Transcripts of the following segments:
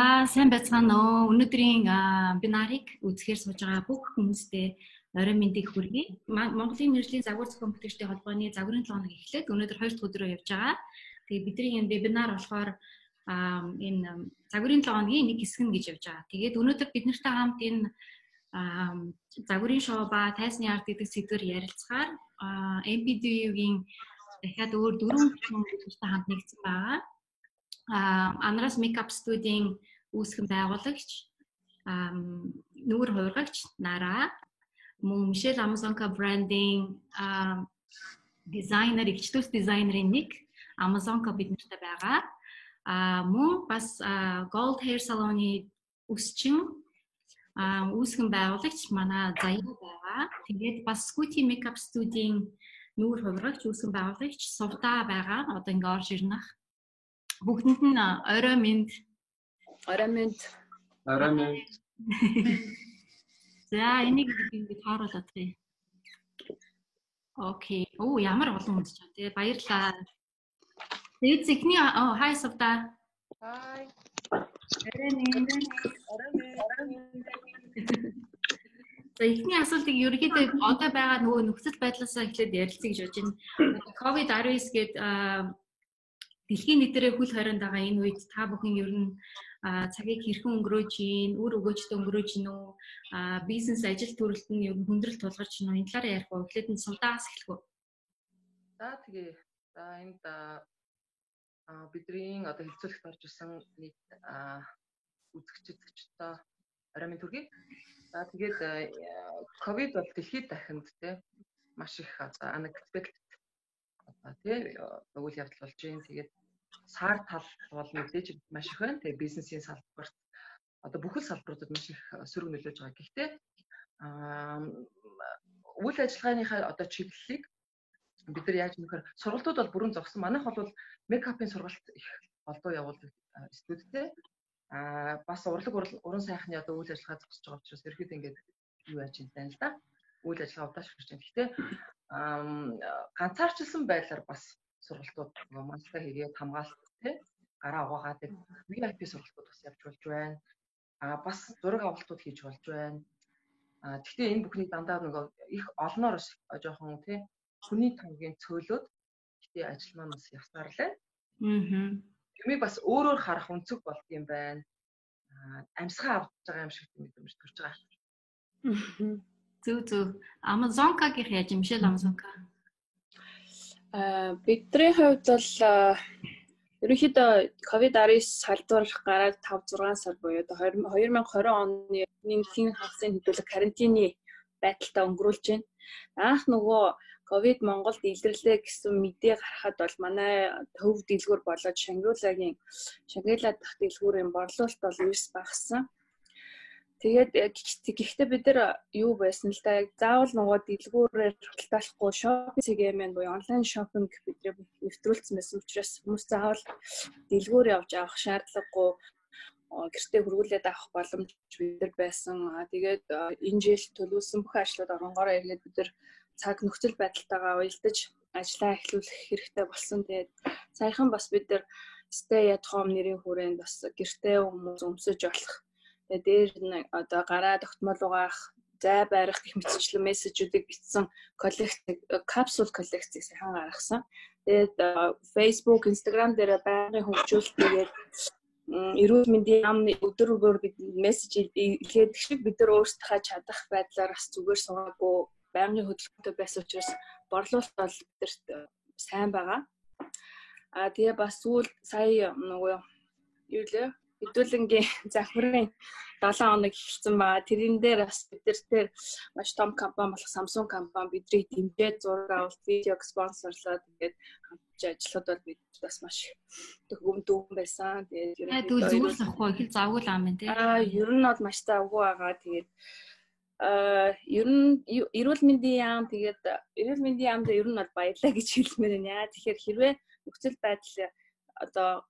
Сайн байцгаана уу. Өнөөдрийн бинарыг үзэхээр сууж байгаа бүх хүмүүстээ орой мэндийг хүргэе. Монголын мэргэжлийн загвар зохион бүтээгчдийн холбооны загварын 7 хоног эхлээд өнөөдөр 2 дахь өдрөө явж байгаа. Тэгээ бидний энэ вебинар болохоор энэ загварын 7 хоногийн нэг хэсэг нь гэж явж байгаа. Тэгээд өнөөдөр бид нартай хамт энэ загварын шоу ба тайсны арт гэдэг сэдвээр ярилцахаар MPDU-гийн дахиад өөр 4 хүн бидэртэй хамт нэгдсэн байгаа. Анараас Makeup Studio-ийн үүсгэн байгуулагч, нүүр хувиргагч Нара, мөн Michelle Amazonka branding дизайнер, ихчлүүс дизайнерын нэг Amazonka бид нартай байгаа. Мөн бас Gold Hair Salon-ы үсчин үүсгэн байгуулагч манай Заяа байгаа. Тэгээд бас Scooty Makeup Studio-ийн нүүр хувиргагч, үүсгэн байгуулагч Сувда байгаа. Одоо ингээ орж ирнэх. Бүгдэнд нь орой минь. За энийг би тааруулаад тээ. Окей. Ямар олон хүнд ч байна. Тэгээ баярлалаа. Тэгээд зэхний хай Сувда. Хай. За эхний асуултыг ерөнхийдөө одоо байгаа нөгөө нөхцөл байдлаасаа эхлээд ярилцъя гэж бодож байна. COVID-19 гээд дэлхийн нийтээрээ хөл хорионд байгаа энэ үед та бүхэн ер нь цагийг хэрхэн өнгөрөөж ийн, үр өгөөжтэй өнгөрөөж ийн үү, бизнес ажил төрөлд нь ер нь хүндрэл тулгарч ийн үү, энэ талаар ярих уу? Эхлээд нь Сувдаас эхлэх үү? За тэгээ. За энд бидний одоо хэлцүүлэгт орж исэн нэг үзэгчдтэй орой минь төргий. За тэгээд ковид бол дэлхийд дахинд те маш их unexpected өгүүл явдал болж байна. Тэгээд сар тал бол мэдээж маш их байна. Тэгээ бизнесийн салбарт одоо бүхэл салбаруудад маш их сөрөг нөлөөж байгаа. Гэхдээ үйл ажиллагааныхаа одоо чиглэлийг бид нар яаж нөхөр сургалтууд бол бүрэн зогсон. Манайх бол мейкапын сургалт их олдоо явуулдаг студидтэй. Бас уран сайхны одоо үйл ажиллагаа зогсож байгаа учраас ерөөхдөө ингээд юу яаж юм тань л да. Үйл ажиллагаа удааш хүрч байна. Гэхдээ ганцаарчилсан байдлаар бас сургалтууд мандалтай хийгээд хамгаалалт тий гараа угаагадаг VIP сургалтууд бас явж болж байна. Бас зураг авалтууд хийж болж байна. Гэхдээ энэ бүхний дандаа нөгөө их олноор жоохон тий хүний тамгийн цөөлөд гэхдээ ажил маань бас явсаар л байна. Юмыг бас өөрөөр харах өнцөг болд юм байна. Амьсгаа авч байгаа юм шиг мэдрэмж төрж байгаа. Зүг. Amazonka-гийн яаж юм Michelle Amazonka? Бидний хувьд бол ерөнхийдөө COVID-19 салбар гараад 5-6 сар буюу 2020 оны нэгэн хагасны хэдүүлэг карантины байдалтай өнгөрүүлж байна. Анх нөгөө COVID Монголд илэрлээ гэсэн мэдээ гарахад бол манай төв дэлгүүр болоод Шангиулагийн Шангила дахь дэлгүүрийн борлуулалт бол ерс багассан. Тэгээд гэхдээ бид нар юу байсан л да заавал нөгөө дэлгүүрээр худалдаалахгүй шопинг CGM буюу онлайн шопинг бидний нэвтрүүлсэн байсан учраас хүмүүс заавал дэлгүүр явж авах шаардлагагүй гэртээ хөргүүлээд авах боломж бид нар байсан. Тэгээд энэ жил төлөвлөсөн бүх ажлууд оронгороо эргээд бид нар цаг нөхцөл байдалтайгаа уялдаж ажиллаа эхлүүлэх хэрэгтэй болсон. Тэгээд саяхан бас бид нар Stay at Home нэрийн хүрээнд бас гэртээ хүмүүс өмсөж болох дээр нь одоо гараа тогтмол угаах, зай барих гэх мэтчлэн мессежүүдийг бичсэн капсул коллекцийг сайхан гаргасан. Тэгээд Facebook, Instagram дээр байнгын хөгжүүлэлт тэгээд эрүүл мэндийн яамны өдөр бид мессеж илгээдэг шиг бид нар өөрсдөө чадах байдлаар бас зүгээр суугаагүй байнгын хөдөлгөөнтэй байсан учраас борлуулалт бол бидэрт сайн байгаа. Тэгээ бас сүүл сая нөгөө юу лээ хэдүүлэнгийн захирын 7 хоног эхэлсэн байгаа. Тэрэн дээр бас бидэртээ маш том компани болох Samsung компани бидрийг дэмжиж зураг авалт, видеог спонсорлоод тэгээд хамтж ажиллахад бол бид бас маш дүүн байсан. Тэгээд зүгээр л ахгүй их завгүй л ам байна тий. Ер нь бол маш завгүй байгаа. Тэгээд ер нь эрүүл мэндийн яам тэгээд эрүүл мэндийн яамд ер нь бол баярлаа гэж хэлмээр байна. Тэгэхээр хэрвээ нөхцөл байдал одоо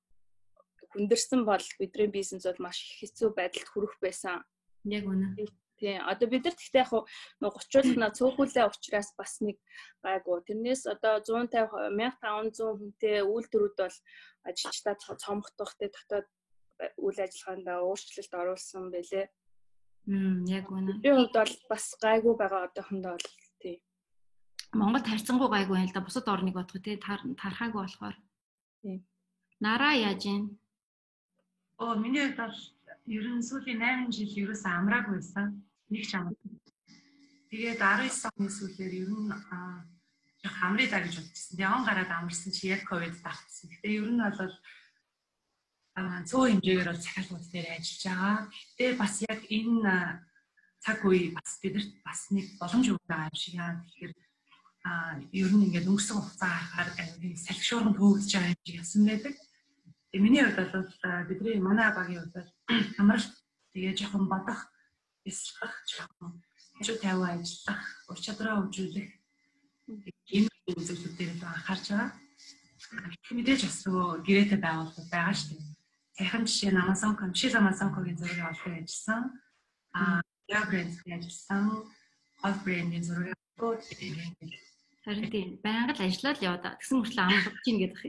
хүндэрсэн бол бидний бизнес бол маш хэцүү байдалд хүрэх байсан. Яг үнэ. Тийм. Одоо бид нар гэхдээ яг нэг 30-уулна цөөхүүлээ учраас бас нэг гайгүй. Тэрнээс одоо 150 1500 хүнтэй үйлдвэрүүд бол ажилчдаа цомгдох те дотоод үйл ажиллагаанд өөрчлөлт оруулсан байлээ. Яг үнэ. Би хувьд бол бас гайгүй байгаа одоохондоо бол тий. Монголд харьцангуй гайгүй байл да. Бусад орныг бодох тий тархаагүй болохоор. Тийм. Нараа яаж юм? Миний хувьд бол ер нь сүүлийн 8 жил ерөөсөө амраагүй байсан. Нэг ч амраа. Тэгээд 19 оны сүүлээр ер нь яг амраа даа гэж бодчихсон. Тэгээ он гараад амарсан чи яг ковид давтсан. Гэтэ ер нь бол цөөн хэмжээгээр бол захиалгууд дээр ажиллаж байгаа. Тэгээ бас яг энэ цаг үе бас бидэрт бас нэг боломж өгч байгаа юм шиг яа. Тэгэхээр ер нь ингээд өнгөрсөн хугацаа харахаар салхишуурганд хөөгдөж байгаа юм шиг ясан байдаг. Тэгээ миний хувьд бол бидний манай багийн хувьд амралт тэгээ жоохон бодох, эслэх, жоохон хажуу тавиа ажиллах, ур чадвараа хөгжүүлэх ийм зүйлүүдээр л анхаарч байгаа. Мэдээж бас нөгөө гэрээтэй байгууллага байгаа шүү дээ. Сайхан жишээ нь Amazon-гийн зургийг авалт ажилласан. Яг брэндтэй ажилласан. All brand-ийн зургийг авалт. Харин тийм байнга л ажиллаад яваа. Тэгсэн мөртлөө амлах чинь гэдэг.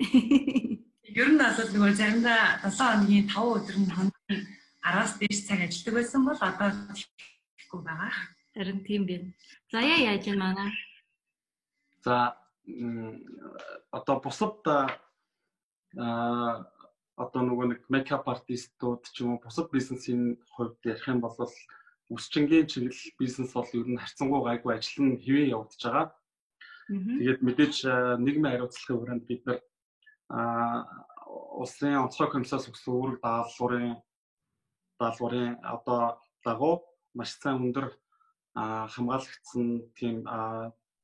Ер нь бол нөгөө заримдаа 7 хоногийн 5 өдөр нь хоногийн 10-аас дээш цаг ажилладаг байсан бол одоо тэгэхгүй байгаа. Харин тийм байна. За яаж юм манай? За одоо бусад одоо нөгөө нэг makeup artistууд ч юм уу бусад бизнесийн хувьд ярих юм бол өсчингийн чиглэл бизнес бол ер нь харьцангуй гайгүй ажил нь хэвээ явагдаж байгаа. Тэгээд мэдээж нийгмийн хариуцлагын хүрээнд бид нар улсын онцгой комиссаас өгсөн үүрэг даалгаврын одоо дагуу маш сайн өндөр хамгаалагдсан тийм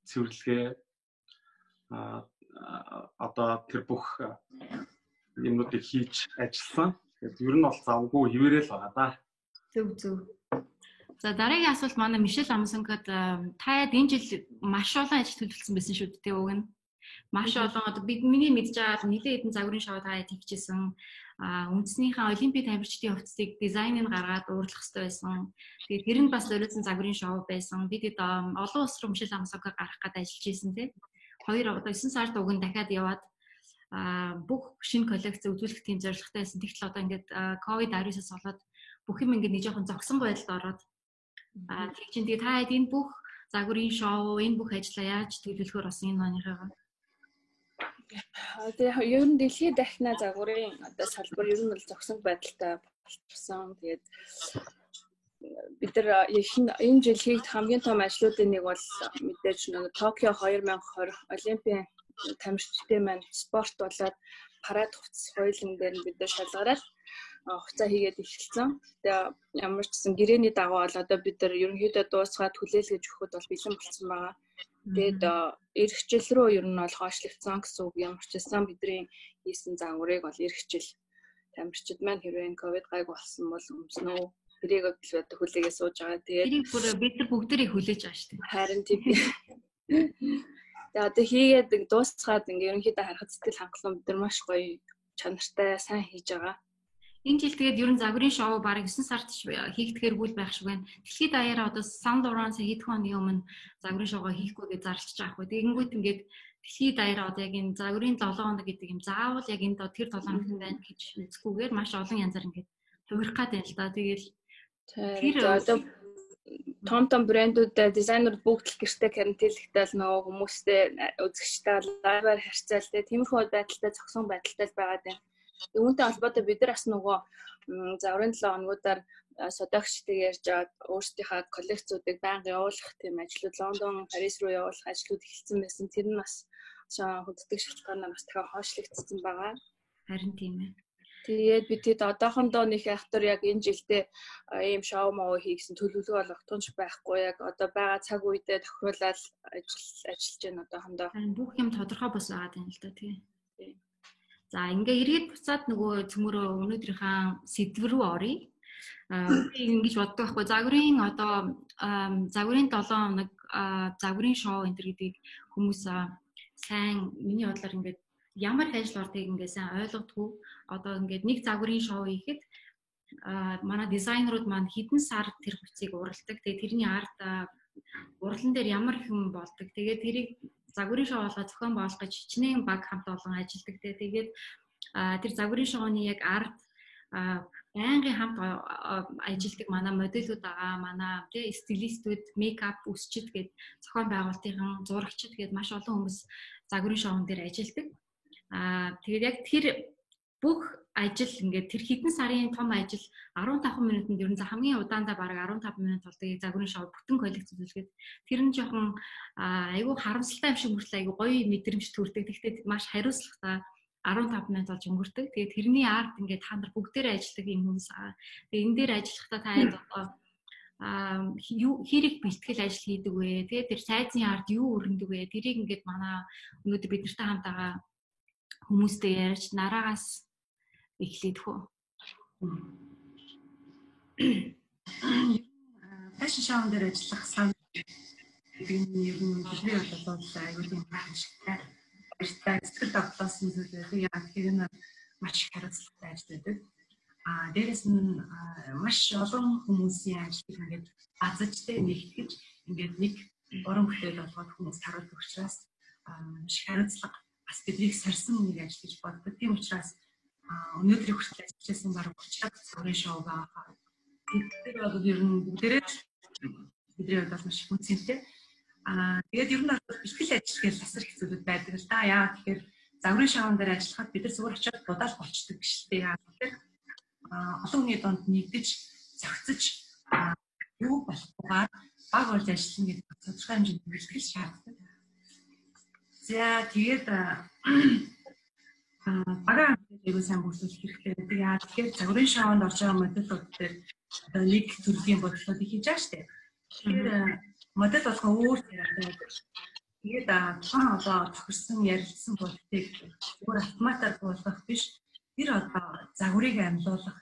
цэвэрлэгээ одоо тэр бүх юмнуудыг хийж ажилласан. Тэгээд ер нь бол завгүй хിവэрэл байгаа да. Зөв. За дараагийн асуулт манай Мишель Амсангад таад энэ жил маш олон ажил төлөвлөсөн байсан шүү дээ уг нь. Маш олон одоо миний мэдж байгаа нэлээд хэдэн загварын шоу таад хийчихсэн. Үндэснийхээ олимпийн тамирчдын хувцсыг дизайныг гаргаад уурлах хэрэгтэй байсан. Тэгээд тэр нь бас зориулсан загварын шоу байсан. Бид олон улс руу Мишель Амсангад гарах гэдэг ажиллаж исэн тийм. 9 сард уг нь дахиад яваад бүх шинэ коллекц үзүүлэх тийм зорилготой байсан. Тэгтэл одоо ингээд COVID-19-аас болоод бүх юм ингээд нэг жоохон зогсон байдалд ороод тэг чинь тэгээ та энэ бүх загварын шоу, энэ бүх ажлаа яаж төлөвлөхөөр бас энэ оныхоо. Тэгээ ер нь дэлхийн дахина загварын одоо салбар ер нь бол зогсон байдалтай болчихсон. Тэгээд бид нар энэ жил хийх хамгийн том ажлуудын нэг бол мэдээж нэг Токио 2020 Олимпийн тамирчдын маань спорт болоод парад хувцас хуулийн дээр бид нар шалгараад хуцаа хийгээд эхэлсэн. Тэгээ ямар ч гэсэн гэрээний дагуу бол одоо бид нар ерөнхийдөө дуусгаад хүлээлгэж өгөхөд бол бэлэн болсон байгаа. Тэгээд эх жил рүү ер нь бол хойшлогдсон гэсэн үг. Ямар ч гэсэн бидний хийсэн загварыг бол эх жил тамирчид маань хэрвээ ковид гайг болсон бол өмснөө тэрийг одоо хүлээгээ сууж байгаа. Тэгээд тэрийг бүр бид нар бүгдээрээ хүлээж байгаа шүү дээ. Харин тийм. Тэгээ одоо хийгээд дуусгаад ингээ ерөнхийдөө харахад сэтгэл хангалуун бид нар маш гоё чанартай сайн хийж байгаа. Энэ жил тэгээд ер нь загварын шоу бараг 9 сард хийгдэхэргүй байх шиг байна. Дэлхийд даяараа одоо Сан Лоренс хэдхэн хоногийн өмнө загварын шоугаа хийхгүй гэж зарлж байгаа хгүй. Тэгэнгүүт ингээд дэлхийд даяараа одоо яг энэ загварын 7 хоног гэдэг юм заавал яг энэ тэр 7 хоног байна гэж үзэхгүйгээр маш олон янзаар ингээд хувирах гад байна л да. Тэгэл тэр одоо том брэндүүд дизайнерууд бүгд л гэртээ карантинлэгтэй л нөгөө хүмүүстэй үзэгчтэй лайваар харьцаал тиймэрхүү байдалтай зогсон байдалтай байгаад байна. Үүнтэй холбоотой бид нар бас нөгөө загварын 7 хоногудаар содогчтой ярьж аваад өөрсдийнхээ коллекцуудыг байнга явуулах тийм ажлууд Лондон, Парис руу явуулах ажлууд эхэлсэн байсан. Тэр нь бас хөдөлгөөн шалтгаанаар бас дахиад хойшлогдсон байгаа. Харин тийм ээ. Тэгээд бид хэд одоохондоо нэг ахтар яг энэ жилдээ ийм шоу моо хийгсэн төлөвлөгөө бол огтонч байхгүй. Яг одоо байгаа цаг үедээ тохируулаад ажиллаж байна одоохондоо. Бүх юм тодорхой бос байгаа юм л да тийм. За ингээ эргээд буцаад нөгөө цөмөрөө өнөөдрийнхээ сэдв рүү оръё. Би ингэж боддог байхгүй загварын одоо загварын 7 хоног загварын шоу энэ төр гэдгийг хүмүүс сайн миний бодлоор ингээд ямар ажил ордгийг ингээд сайн ойлгодгүй. Одоо ингээд нэг загварын шоу хийхэд манай дизайнерууд маань хэдэн сар тэр хувцсыг уралдаг. Тэгээ тэрний арт урлан дээр ямар хэм болдог. Тэгээ тэрийг загварын шоу болгоо зохион байгуулах гэж хичнээн баг хамт олон ажилладаг. Тэгээд тэр загварын шоуны яг арт байнгын хамт ажилладаг манай модельүүд байгаа, манай тий стилистүүд, мейкап үсчид гээд зохион байгуулалтын зурагчид гээд маш олон хүмүүс загварын шоун дээр ажилладаг. Тэгээд яг тэр бүх ажил ингээд тэр хэдэн сарын том ажил 15 минутанд ер нь хамгийн удаандаа бараг 15 минут болдог загварын шоу бүтэн коллекц үзүүлгээд тэр нь жоохон айгүй харамсалтай юм шиг мөртлөө айгүй гоё мэдрэмж төрдөг. Гэхдээ маш хариуцлагатай 15 минут болж өнгөрдөг. Тэгээд тэрний арт ингээд та нар бүгдээрээ ажилладаг юм хүмүүс. Тэгээд энэ дээр ажиллахдаа та хэрэг бэлтгэл ажил хийдэг вэ? Тэгээд тэр сайзын арт юу өргөндөг вэ? Тэрийг ингээд манай өнөөдөр бид нартай хамт байгаа хүмүүстэй ярьж нараагаас эхлэдэг хөө. Фэшн шоун дээр ажиллах сан гэдэг нь ер нь бидний бодлоор аюул юм хаашигтай. Баяртай сэтгэл тогтоосон зүйл байдаг. Яг тэр нь маш их хариуцлагатай ажил байдаг. Дээрээс нь маш олон хүмүүсийн ажлыг ингээд азажтай нэгтгэж ингээд нэг уран бүтээл болгоод хүмүүс харуулдаг учраас маш хариуцлага бас биднийг сорьсон нэг ажил гэж боддог. Тийм учраас өнөөдрийн хүртэл ажиллажсэн баг 30-аад цагийн шоу байгаа. Тэгэхээр бол ер нь бүгдээрээ бидний хувьд маш их үнцэнтэй. Тэгээд ер нь бэлтгэл ажил гэж асар их зүйлүүд байдаг л да. Яагаад тэгэхээр загварын шоун дээр ажиллахад бид нар зүгээр очиод дудаал болчдөг гэж дээ. Яагаад тэгэхээр олон хүний донд нэгдэж зохицож юу болохгүйгээр баг болж ажиллана гэдэг тодорхой хэмжээнд бэлтгэл шаарддаг. За тэгээд багаа аягүй сайн бүрдүүлэх хэрэгтэй байдаг. Яа тэгэхээр загварын шоунд орж байгаа модельүүд дээр одоо нэг төрлийн бодлогыг хийж байгаа шүү дээ. Тэгэхээр модель болгон өөр яриатай байдаг. Тэгээд тухайн одоо тохирсон ярилцсан бодлогыг өөр автоматар болгох биш. Тэр одоо загварыг амьлуулах,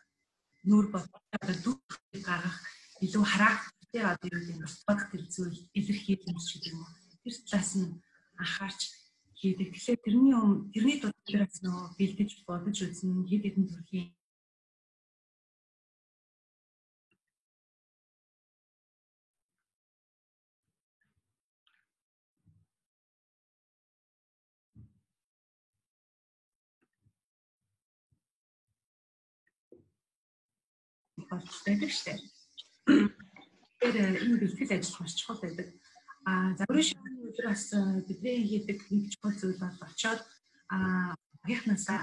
нүүр бодлогоо дүүрэх гаргах, илүү характертэй одоо юу гэдэг нь бодох тэр зүйл илэрхийлэмж гэдэг юм. Тэр талаас нь анхаарч хийдэг. Тэгэхээр тэрний дундаас нөгөө бэлдэж бодож үзэн хэд хэдэн төрлийн байдаг шүү дээ. Тэгэхээр энэ бэлтгэл ажил маш чухал байдаг. Загварын шоуны өдөр бас бидний хийдэг нэг чухал зүйл бол очоод багийнхнаасаа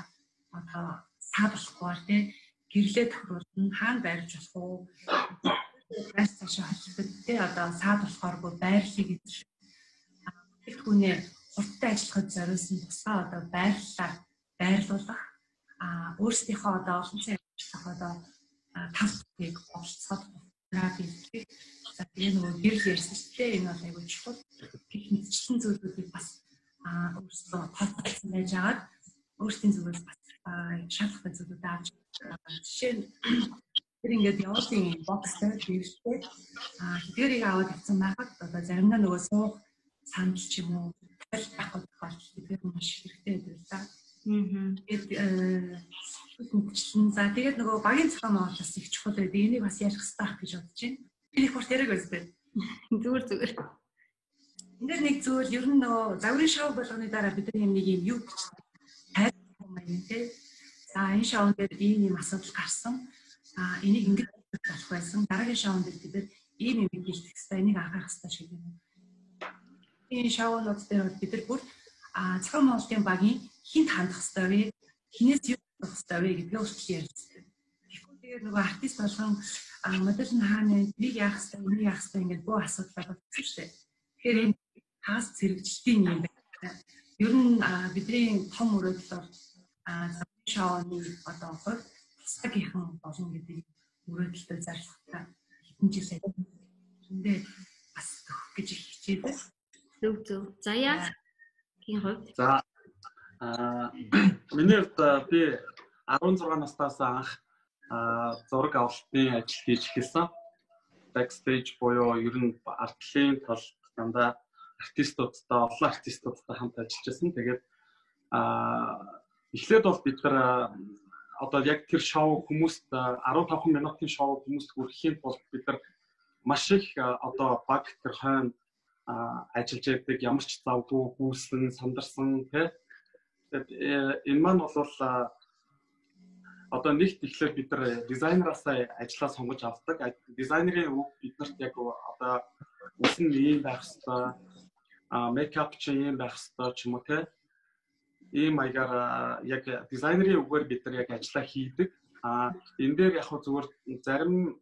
одоо саад болохгүйгээр тий гэрлээ тохируулна, хаана байрж болох уу? Бас цаашаа холбогддог тий одоо саад болохооргүй байрлалыг гэж бүхэлдээ хурдтай ажиллахад зориулсан тусгай одоо байрлуулах өөрсдийнхөө одоо олон цай ажиллах одоо тавтыг болцоод бэлтгэх. За тэгээ нөгөө гэрэл ярьсан шүү дээ. Энэ бол аягүй чухал. Гэх мэтчлэн зүйлүүдийг бас өөрсдөө тодорхойлсон байж агаад өөрсдийн зүгээс бас шалгах зүйлүүд авч жишээ нь тэр ингээд явуулын бокстэй бивштэй тэрийг аваад авсан байхад одоо заримдаа нөгөө суух сандал ч юм уу тал байхгүй тохиолдол гэдэг нь маш хэрэгтэй байдаг л да. За тэгээд нөгөө багийн зохион байгуулалт их чухал байдаг. Энийг бас ярих хэрэгтэй гэж бодож байна. Би их хүрт яриаг байсан. Зүгээр. Энд нэг зүйл ер нь нөгөө загварын шоу болгоны дараа бид нэг юм юу гэж тайлбарлах юм тий. За энэ шоунд дээр ийм асуудал гарсан. Энийг ингэж болох байсан. Дараагийн шоунд дээр бид ийм юм хийх хэрэгтэй. Энийг анхаарах хэрэгтэй шиг юм. Энэ шоунууд дээр бид нар бүр зохион байгуулалтын багийн хинт хандах хэрэгтэй вэ? Хинээс юу болох хэрэгтэй вэ гэдгээ өөрчлөлт ярьдаг. Тэгэхгүй тэгээд нөгөө артист болгон модель нь хаана нэг яах хэрэгтэй, нэг яах хэрэгтэй ингээд бүх асуудал болчихсон шүү дээ. Тэгэхээр энэ хаас зэрэгжилтийн юм байна. Ер нь бидний том өрөөдөл бол загварын шоуны одоо хувь тусгайхан болно гэдэг өрөөдөлтөд зарлахтаа хэдэн жил сайд. Тэндээ бас төгөх гэж хичээдэг. Зөв. За яа тийм хувьд. За миний хувьд би 16 настаас анх зураг авалтын ажил хийж эхэлсэн. Backstage буюу ер нь артлын талд дандаа артистуудтай, олон артистуудтай хамт ажиллаж байсан. Тэгээд эхлээд бол бид нар одоо яг тэр шоу хүмүүст 15 минутын шоу хүмүүст хүрэхийн тулд бид нар маш их одоо баг тэр хойно ажиллаж байдаг, ямар ч завгүй, гүйсэн, сандарсан тий. Тэгээд энэ маань бол одоо нэгт ихлээр бид нар дизайнераасаа ажиллаа сонгож авдаг. Дизайнерын үг биднэрт яг одоо үс нь ийм байх ёстой, мейкап ч ийм байх ёстой ч юм уу те. Ийм маягаар яг дизайнерын үгээр бид нар яг ажиллаа хийдэг. Энэ дээр яг зүгээр зарим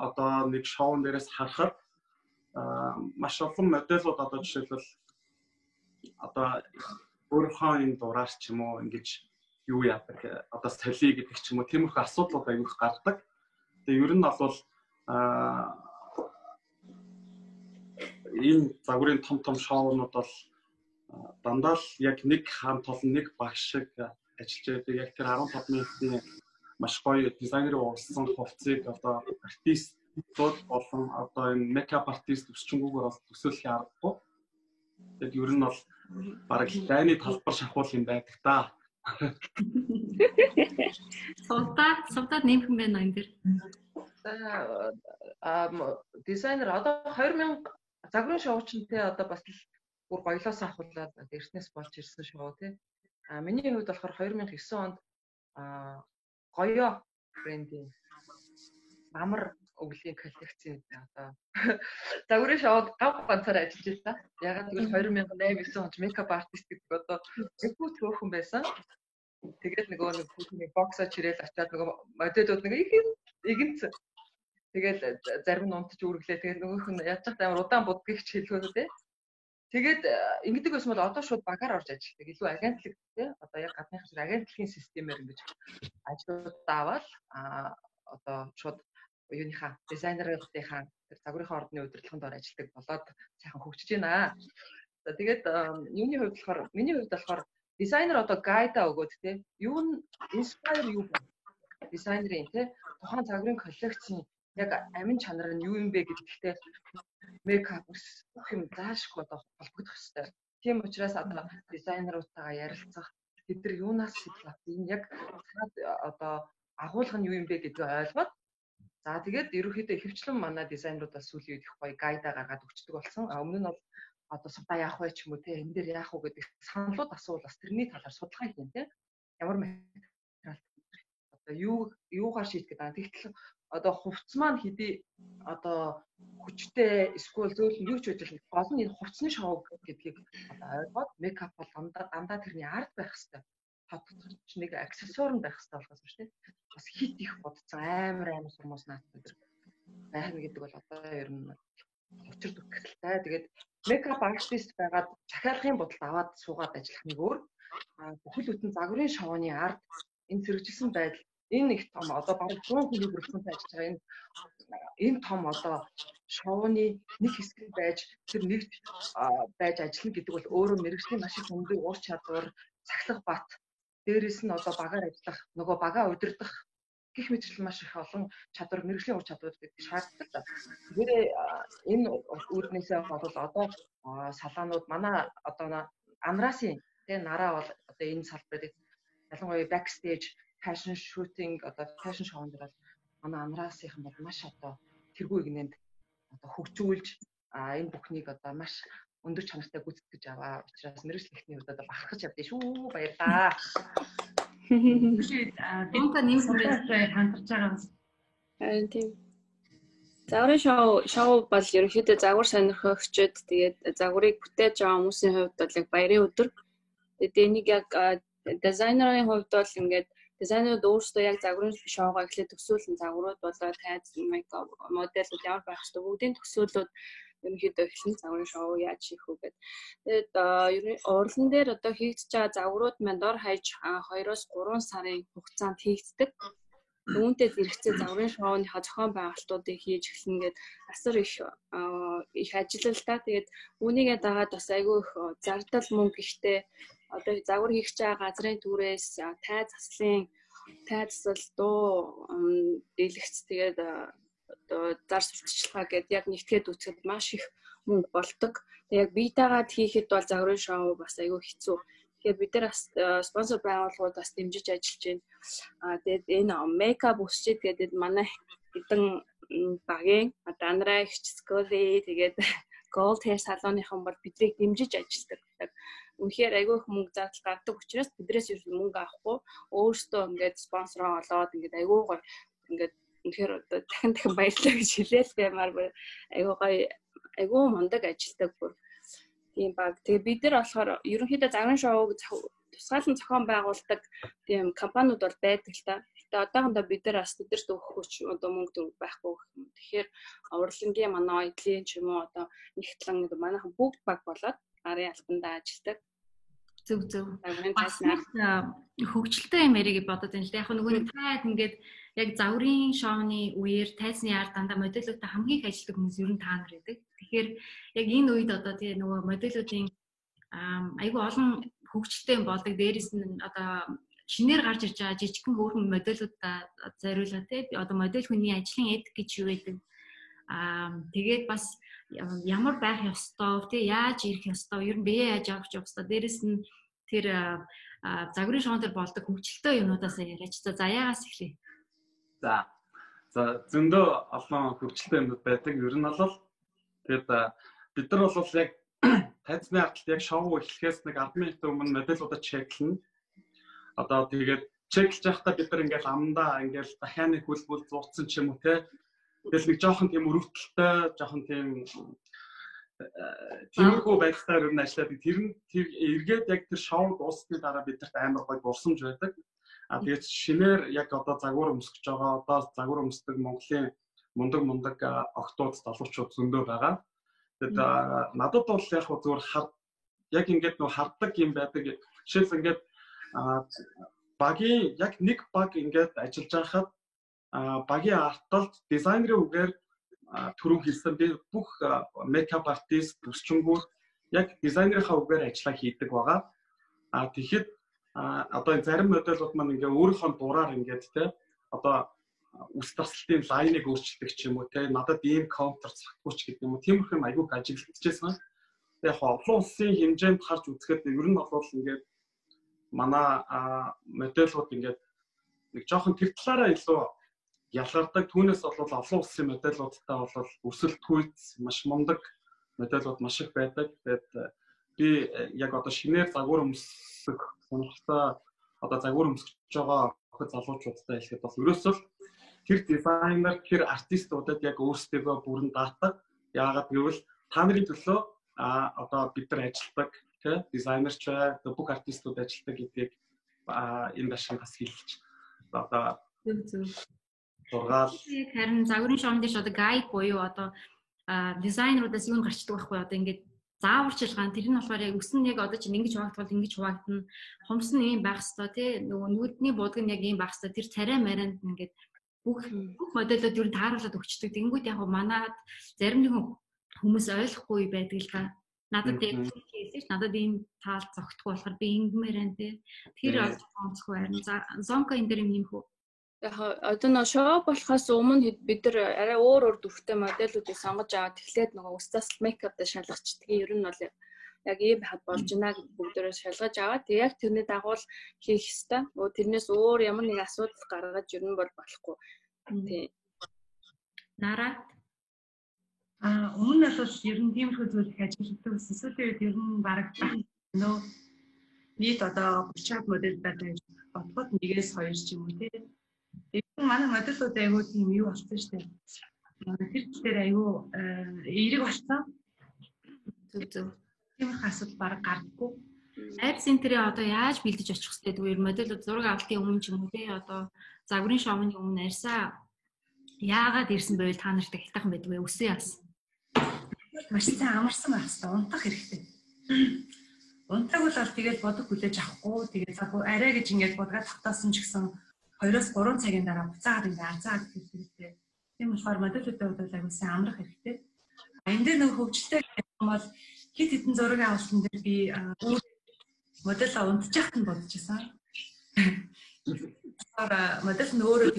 одоо нэг шоун дээрээс харахад маш олон модельуд одоо жишээлбэл одоо өөрийнхөө энэ дураар ч юм уу ингэж юу яадаг одоо соли гэдэг ч юм уу тиймэрхүү асуудлууд аяг их гардаг. Тэгээ ер нь бол энэ загварын том шоунууд бол дандаа л яг нэг хаан толон нэг багш шиг ажиллаж байдаг. Яг тэр 15 минутын маш гоё дизайнерын уулсан хувцсыг одоо артистууд болон одоо энэ мейкап артист өсчөнгүүгээр бол төсөөлөх аргагүй. Тэгээд ер нь бол бараг дайны талбар шахуул юм байдаг та. Сувдаад нэмэх юм байна энэ дэр. Дизайнер одоо 2000 загварын шоучнтэй одоо бас л бүр гоёлоос ахуулаад эртнээс болж ирсэн шоу тий. Миний хувьд болохоор 2009 онд гоёо брендийн амар өвлийн коллекцийн одоо загварын шоуд гав ганцаар ажиллаж байсан. Ягаад гэвэл 2008-9 онд мейкап артист гэдэг одоо бүгд хөөхөн байсан. Тэгээд нөгөө нэг боксоо чирэл очиад нөгөө модельуд нэг игэнц. Тэгээд зарим нь унтж үргэлээ. Тэгээд нөгөөх нь яаж ч амар удаан будгийг ч хэлгөө тий. Тэгээд ингэдэг байсан бол одоо шууд багаар орж ажилладаг. Илүү агентлаг тий. Одоо яг гадныхан шиг агентлагийн системээр ингэж ажлууд аваад одоо шууд юуныхаа дизайнеруудынхаа тэр загварынхаа ордны удирдлаганд ор ажилладаг болоод сайхан хөгжиж байна. За тэгээд миний хувьд болохоор дизайнер одоо гайда өгөөд тий. Юу нь инспайр юу бэ? Дизайнерын тий. Тухайн загварын коллекцийн яг амин чанар нь юу юм бэ гэдэгтээ мейкап бүх юм заашгүй одоо холбогдох хэрэгтэй. Тийм учраас одоо дизайнеруудтайгаа ярилцах бид нар юунаас сэтэл энэ яг одоо агуулга нь юу юм бэ гэдгийг ойлгоод за тэгээд ерөнхийдөө ихэвчлэн манай дизайнеруудаас сүүлийн үед их гоё гайда гаргаад өгчдөг болсон. Өмнө нь бол одоо сувда яах вэ ч юм уу те энэ дээр яах вэ гэдэг саналууд асуувал бас тэрний талаар судалгаа хийн те ямар материал одоо юугаар шийдэх гэдэг. Тэгтэл одоо хувцс маань хэдий одоо хүчтэй эсвэл зөөлөн юу ч үйл гол нь энэ хувцсны шоу гэдгийг одоо ойлгоод мейкап бол дандаа тэрний арт байх хэрэгтэй. Тодорч нэг аксессуар нь байх хэрэгтэй болохоос биш тийм. Бас хит их бодцсон амар сурмуус наадтай тэр байна гэдэг бол одоо ер нь учир дүгтэлтэй. Тэгээд мейкап артист байгаад захиалгын бодолд аваад суугаад ажиллах нэг өөр. Бүхэл бүтэн загварын шоуны арт энэ зэрэгжилсэн байдал энэ их том одоо бараг 100 хүн бүрэлдэхүүнтэй ажиллаж байгаа энэ том одоо шоуны нэг хэсэг байж тэр нэгж байж ажиллана гэдэг бол өөрөө мэргэжлийн маш их өндөр ур чадвар, цахилах бат, дээрээс нь одоо багаар ажиллах, нөгөө багаа удирдах гэх мэтчлэн маш их олон чадвар, мэргэжлийн ур чадвар гэдэг шаарддаг. Тэгэхээр энэ үүрнээсээ бол одоо салаанууд манай одоо амрасын тэгээ нараа бол одоо энэ салбарыг ялангуяа backstage fashion shooting одоо fashion шоунд бол манай амраасынхан бол маш одоо тэргүй гинэнд одоо хөгжүүлж энэ бүхнийг одоо маш өндөр чанартай гүйцэтгэж аваа. Учраас мэргэжлэхний хувьд одоо бахархаж явдээ шүү. Баярлаа. Дэмка нэмсээр хамтарч байгаа юм. Харин тийм. Загварын шоу бол ерөнхийдөө загвар сонирхогчдод тэгээд загварыг бүтээж байгаа хүмүүсийн хувьд бол яг баярын өдөр. Тэгээд энийг яг дизайнерын хувьд бол ингээд дизайнерууд өөрсдөө яг загварын шоугаа эхлээд төсөөлөн загварууд болоо тайз мейкап модельуд ямар байх ёстой бүгдийн төсөөлөд ерөнхийдөө эхлэн загварын шоу яаж хийх вэ гэдэг. Тэгээд урлан дээр одоо хийгдэж байгаа загварууд маань дор хаяж 2-3 сарын хугацаанд хийгддэг. Үүнтэй зэрэгцээ загварын шоуныхаа зохион байгуулалтуудыг хийж эхлэн гээд асар их ажиллалтай. Тэгээд үүнийгээ дагаад бас айгүй их зардал мөнгө ихтэй одоо загвар хийх байгаа газрын түрээс тайз засал дуу дэлгэц тэгээд одоо зар сурталчилгаа гэдэг яг нэгтгээд үцхэд маш их мөнгө болдог. Тэгээд яг бие дагаад хийхэд бол загварын шоу бас айгүй хэцүү. Тэгэхээр бид нар бас спонсор байгууллагууд бас дэмжиж ажиллаж байна. Тэгээд энэ мейкап өсчээд тэгээд манай хэдэн багийн Данраа их сколи тэгээд Gold Hair салоныхан бол биднийг дэмжиж ажилладаг. үнэхээр айгүй их мөнгө зардал гардаг учраас бидрээс юу мөнгө авахгүй өөрсдөө ингээд спонсороо олоод ингээд айгүй гоё ингээд үнэхээр одоо дахин баярлалаа гэж хэлээл баймаар айгүй гоё айгүй мундаг ажилдаг бүр тийм баг. Тэгээ бид нар болохоор ерөнхийдөө загварын шоуг тусгаалan зохион байгуулдаг тийм компаниуд бол байдаг л та. Тэгээ одоохондоо бид нар бас тэдэрт өгөх хүч одоо мөнгө төгрөг байхгүй гэх юм. Тэгэхээр урлагийн манай эдлийн ч юм уу одоо нэгтлэн манайхан бүгд баг болоод гарын албандаа ажилладаг. Зөв. Хөгжилтэй юм яриг бодоод байна л да. Яг нөгөө нэг таад ингээд яг загварын шоуны үеэр тайзны ард дандаа модельуудтай хамгийн их ажилладаг хүмүүс ер нь та нар байдаг. Тэгэхээр яг энэ үед одоо тий нөгөө модельуудын айгүй олон хөгжилтэй юм болдог. Дээрээс нь одоо шинээр гарч ирж байгаа жижигхэн хөөрхөн модельуудаа зориулаад тий одоо модель хүний ажлын эдик гэж юу байдаг. Тэгээд бас ямар байх ёстой тий яаж ирэх ёстой ер нь бие яаж авах ёстой. Дээрээс нь тэр загварын шоунд болдог хөгжилтэй юмнуудаас яриач. За яагаас эхлэе. За зөндөө олон хөгжилтэй юмнууд байдаг. Ер нь бол тэгээд бид нар бол яг тайзны ардталд яг шоу эхлэхээс нэг 10 минутын өмнө модельуудаа чеклэн. Одоо тэгээд чеклж байхдаа бид нар ингээл амдаа ингээл дахианы хөлбөл зууцсан ч юм уу те. Тэгэл нэг жоохон тийм өрөвдөлтөй, жоохон тийм тиймэрхүү байдлаар ер нь ажилладаг. Тэр эргээд яг тэр шоу дуусны дараа бидэрт амар гоё дурсамж байдаг. Тэгээд шинээр яг одоо загвар өмсгөж байгаа, одоо загвар өмсдөг Монголын мундаг охтууд залуучууд зөндөө байгаа. Тэгээд надад бол яг зүгээр яг ингээд нөө харддаг юм байдаг. Жишээлбэл ингээд багийн яг нэг баг ингээд ажиллаж байхад багийн арталд дизайнерын үгээр түрүү хэлсэн би бүх мейкап артист төсчөнгүүд яг дизайнерынхаа үгээр ажиллаа хийдэг байгаа. Тэгэхэд одоо зарим модельууд маань ингээ өөрийнхөө дураар ингээд те одоо үс таслалтын лайныг өөрчилдөг ч юм уу те надад ийм контур цагтгууч гэдэг юм уу тиймэрхүү айгууг ажиглагдчихсан. Яг олон улсын хэмжээнд харж үзэхэд ер нь бол ингээд манай модельууд ингээд нэг жоохон тэр талаараа илүү ялгардаг. Түүнээс бол олон улсын модельуудтай бол өсөлт түйц маш мундаг модельууд маш их байдаг. Тэгээд би яг одоо шинээр загвар өмсөх сонирхолтой одоо загвар өмсөж байгаа охид залуучуудтай хэлэхэд бол ерөөсөө тэр дизайнер, тэр артистуудад яг өөрсдөө бүрэн даатдаг. Яагаад гэвэл та нарын төлөө одоо бид нар ажилладаг тий дизайнерч бүх артистууд ажилладаг гэдгийг энэ дашин бас хэлж одоо зургаал харин загварын шоунд дэш одоо гайд буюу одоо дизайнеруудаас юу гарчдаг байхгүй одоо ингээд зааварчилгаан тэр нь болохоор яг өснө яг одоо чинь ингэж хуваагдвал ингэж хуваагдана хумс нь ийм байх хэвээр тий нөгөө нүдний буудаг нь яг ийм байх хэвээр тэр царай маранд ингээд бүх модельүүд юу тааруулаад өгчдөг. Тэнгүүд яг манад зарим нэг хүмүүс ойлгохгүй байдаг л та. Надад яг хэлсэн ш надад ийм таал зогтхгүй болохоор би ингэмээр байна тий. Тэр олж онцгүй харин зонко энэ дэр юм хөө. Яг одоо нөө шоу болохоос өмнө бид нар арай өөр дүрхтэй модельүүдийг сонгож аваад тэгэхээр нөгөө ус засал мейкаптай шалгачдаг. Ер нь бол яг ийм хад болж байна гэж бүгдээрээ шалгаж аваад тэг яг тэрний дагуу хийх ёстой. Тэрнээс өөр ямар нэг асуудал гаргаж ер нь бол болохгүй. Тий. Нараа өмнө нь бол ер нь тиймэрхүү зүйл их ажилладаг гэсэн. Сүүлийн үед ер нь бараг нөө нийт одоо 30 модель байдаг. Бодоход 1-2 ч юм уу тий. Тэгэхээр манай модельүүд айгүй тийм юу болсон шүү дээ. Тэр дээр айгүй эерэг болсон. Зөв. Тийм асуудал бараг гардаггүй. Айд центрээ одоо яаж бэлдэж очих хэвтэй зүгээр модельүүд зураг авалтын өмнө ч юм уу тий одоо загварын шоуны өмнө арьсаа яагаад ирсэн байвал та нарт хятахан байдгүй өсөө яасан. Маш сайн амарсан байх хэрэгтэй. Унтах хэрэгтэй. Унтаг бол тэгээд бодог хүлээж авахгүй. Тэгээд арай гэж ингэж бодгаад тавтаасан ч гэсэн 2-3 цагийн дараа буцаагаад ингэ арзаад гэх хэрэгтэй. Тийм болохоор модельүүдтэй бол аягүй сайн амрах хэрэгтэй. Энэ дээр нэг хөгжилтэй гэх юм бол хит хитэн зураг авалтан дээр би модельаа унтчих нь бодчихсан. Модель нь өөрөө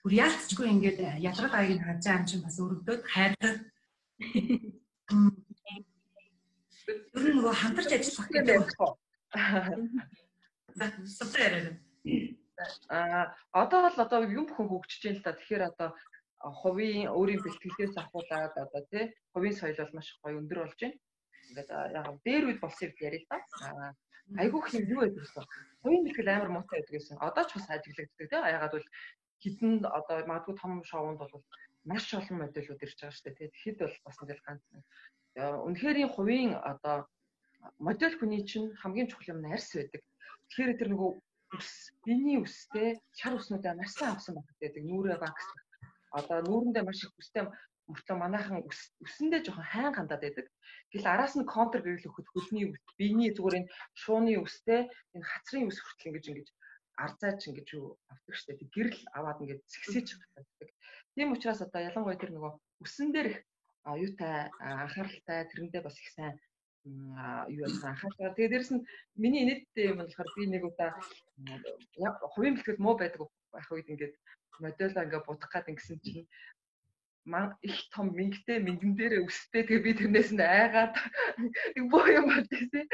бүр яалтчгүй ингээд ялгал аягийг харж байгаа юм чинь бас өргөдөөд хайртай. Ер нь нөгөө хамтарч ажиллах гэдэг байна. Одоо бол юм бүхэн хөгжиж байна л та. Тэгэхээр одоо хувийн өөрийн бэлтгэлээс ахуулаад одоо тий хувийн соёл бол маш гоё өндөр болж байна. ингээд яг дээр үед болсон юм яриа л да. Айгүй их юм юу байдаг вэ? Хувийн бэлтгэл амар муутай байдаг гэсэн. Одоо ч бас ажиглагддаг тийм. Ягаад бол хитэн одоо магадгүй том шоунд бол маш олон модельүүд ирж байгаа шүү дээ. Тэгэхэд бол бас ингээл ганц үнэхээр хувийн одоо модель хүний чинь хамгийн чухал юм нь арьс байдаг. Тэгэхээр тэр нөгөө биений үстэй шар үснүүдээ маш сайн авсан багтдаг. Нүрээ багс. Одоо нүүрэндээ маш их үстэй мөртлөө манайхан үсэндээ жоохон хайн хандаад байдаг. Гэтэл араас нь контр гэрэл өгөхөд хөлний биений зүгээр энэ шууны үстэй энэ хацрын үс хүртэл ингэж арзаач ингэж юу авдаг штэ. Тэг гэрэл аваад ингэж зэгсэж чаддаг. Тийм учраас одоо ялангуяа тэр нөгөө үсэн дээр их юутай анхааралтай тэрэндээ бас их сайн юу анхаарал. Тэгээ дээрэс нь миний инээдтэй юм болохоор би нэг удаа хувийн бэлтгэл муу байдаг байх үед ингээд модельоо ингээд будах гад ингэсэн чинь их том мингтэй мингэн дээр өстэй тэгээ би тэрнээс нь айгаад нэг боо юм болдгийсэн.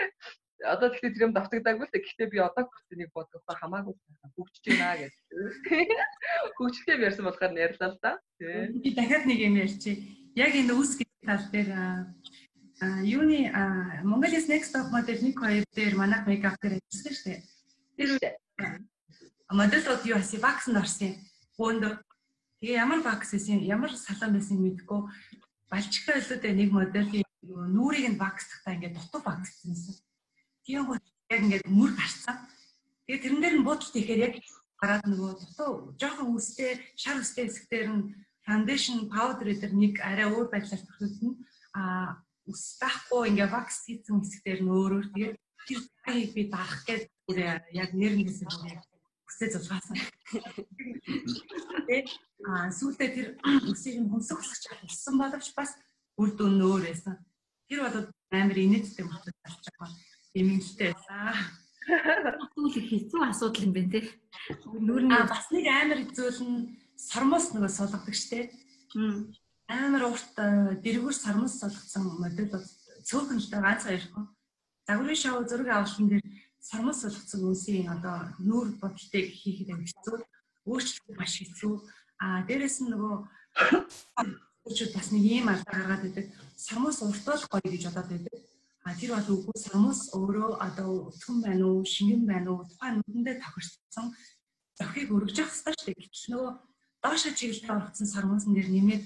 Одоо тэгтээ тэр юм давтагдаагүй л дээ. Гэхдээ би одоо хүртэл бодох ба хамаагүй хөгжиж байна гэж. Хөгжөлтэй ярьсан болохоор ярьлаа л да. Би дахиад нэг юм ярьчих. Яг энэ үс гэдэг тал дээр юуны Mongolia's Next Top Model 1-2 дээр манайх мейкап дээр ажилласан шүү дээ. Тэр модельд юу асий вакснд орсон. Бөөндөө тэгээ ямар вакс байсан, ямар салон байсан мэдэхгүй балчигтай байлуудаа нэг моделийн нүрийг нь ваксдахтаа ингээд дутуу ваксдсан. Тийм гоо яг ингээд мөр гарцсан. Тэгээ тэрэн дээр нь буудалт ихээр яг гараад нөгөө дутуу жоохон үстэй, шар үстэй хэсгээр нь foundation powder дээр нэг арай өөр байдлаар төрүүлсэн. Ус тахгүй ингээ вакс хийсэн хэсгээр нь өөрөөр тэгээд тэр цагийг би дарах гэж яг нэрнээс нь үсээ зулгаасан. Тэгээд сүүлдээ тэр үсийг нь хөмсгөлж чадсан боловч бас үр дүн өөр байсан. Тэр бол амар инээдтэй мөртөж болж байгаа. Эмэгтэй байсан. Түлх хэцүү асуудал юм байна те. Нүрний бас нэг амар хэцүүл нь сормоос нөгөө сулгадаг штэ. Амар урт дэргүүр сармас солгоцсон модель цөөхөн л ганц хоёрхон. Загварын шоу зураг авалтан дээр сармас солгоцсон үсийн одоо нүүр бодолтыг хийхэд хэцүү. Өөрчлөлт маш хэцүү. Дээрээс нь нөгөө өөрчлөлт бас нэг юм алдаа гаргаад байдаг. Сармас уртуул гоё гэж бодоод байдаг. Тэр бол үгүй сармас өөрөө одоо өтгөн байна уу, шингэн байна уу, тухайн нүдэндээ тохирсон зохийг өргөж явах хэрэгтэй шүү дээ. Гэтэл нөгөө доошо чиглэлд орсон сармасан дээр нэмээд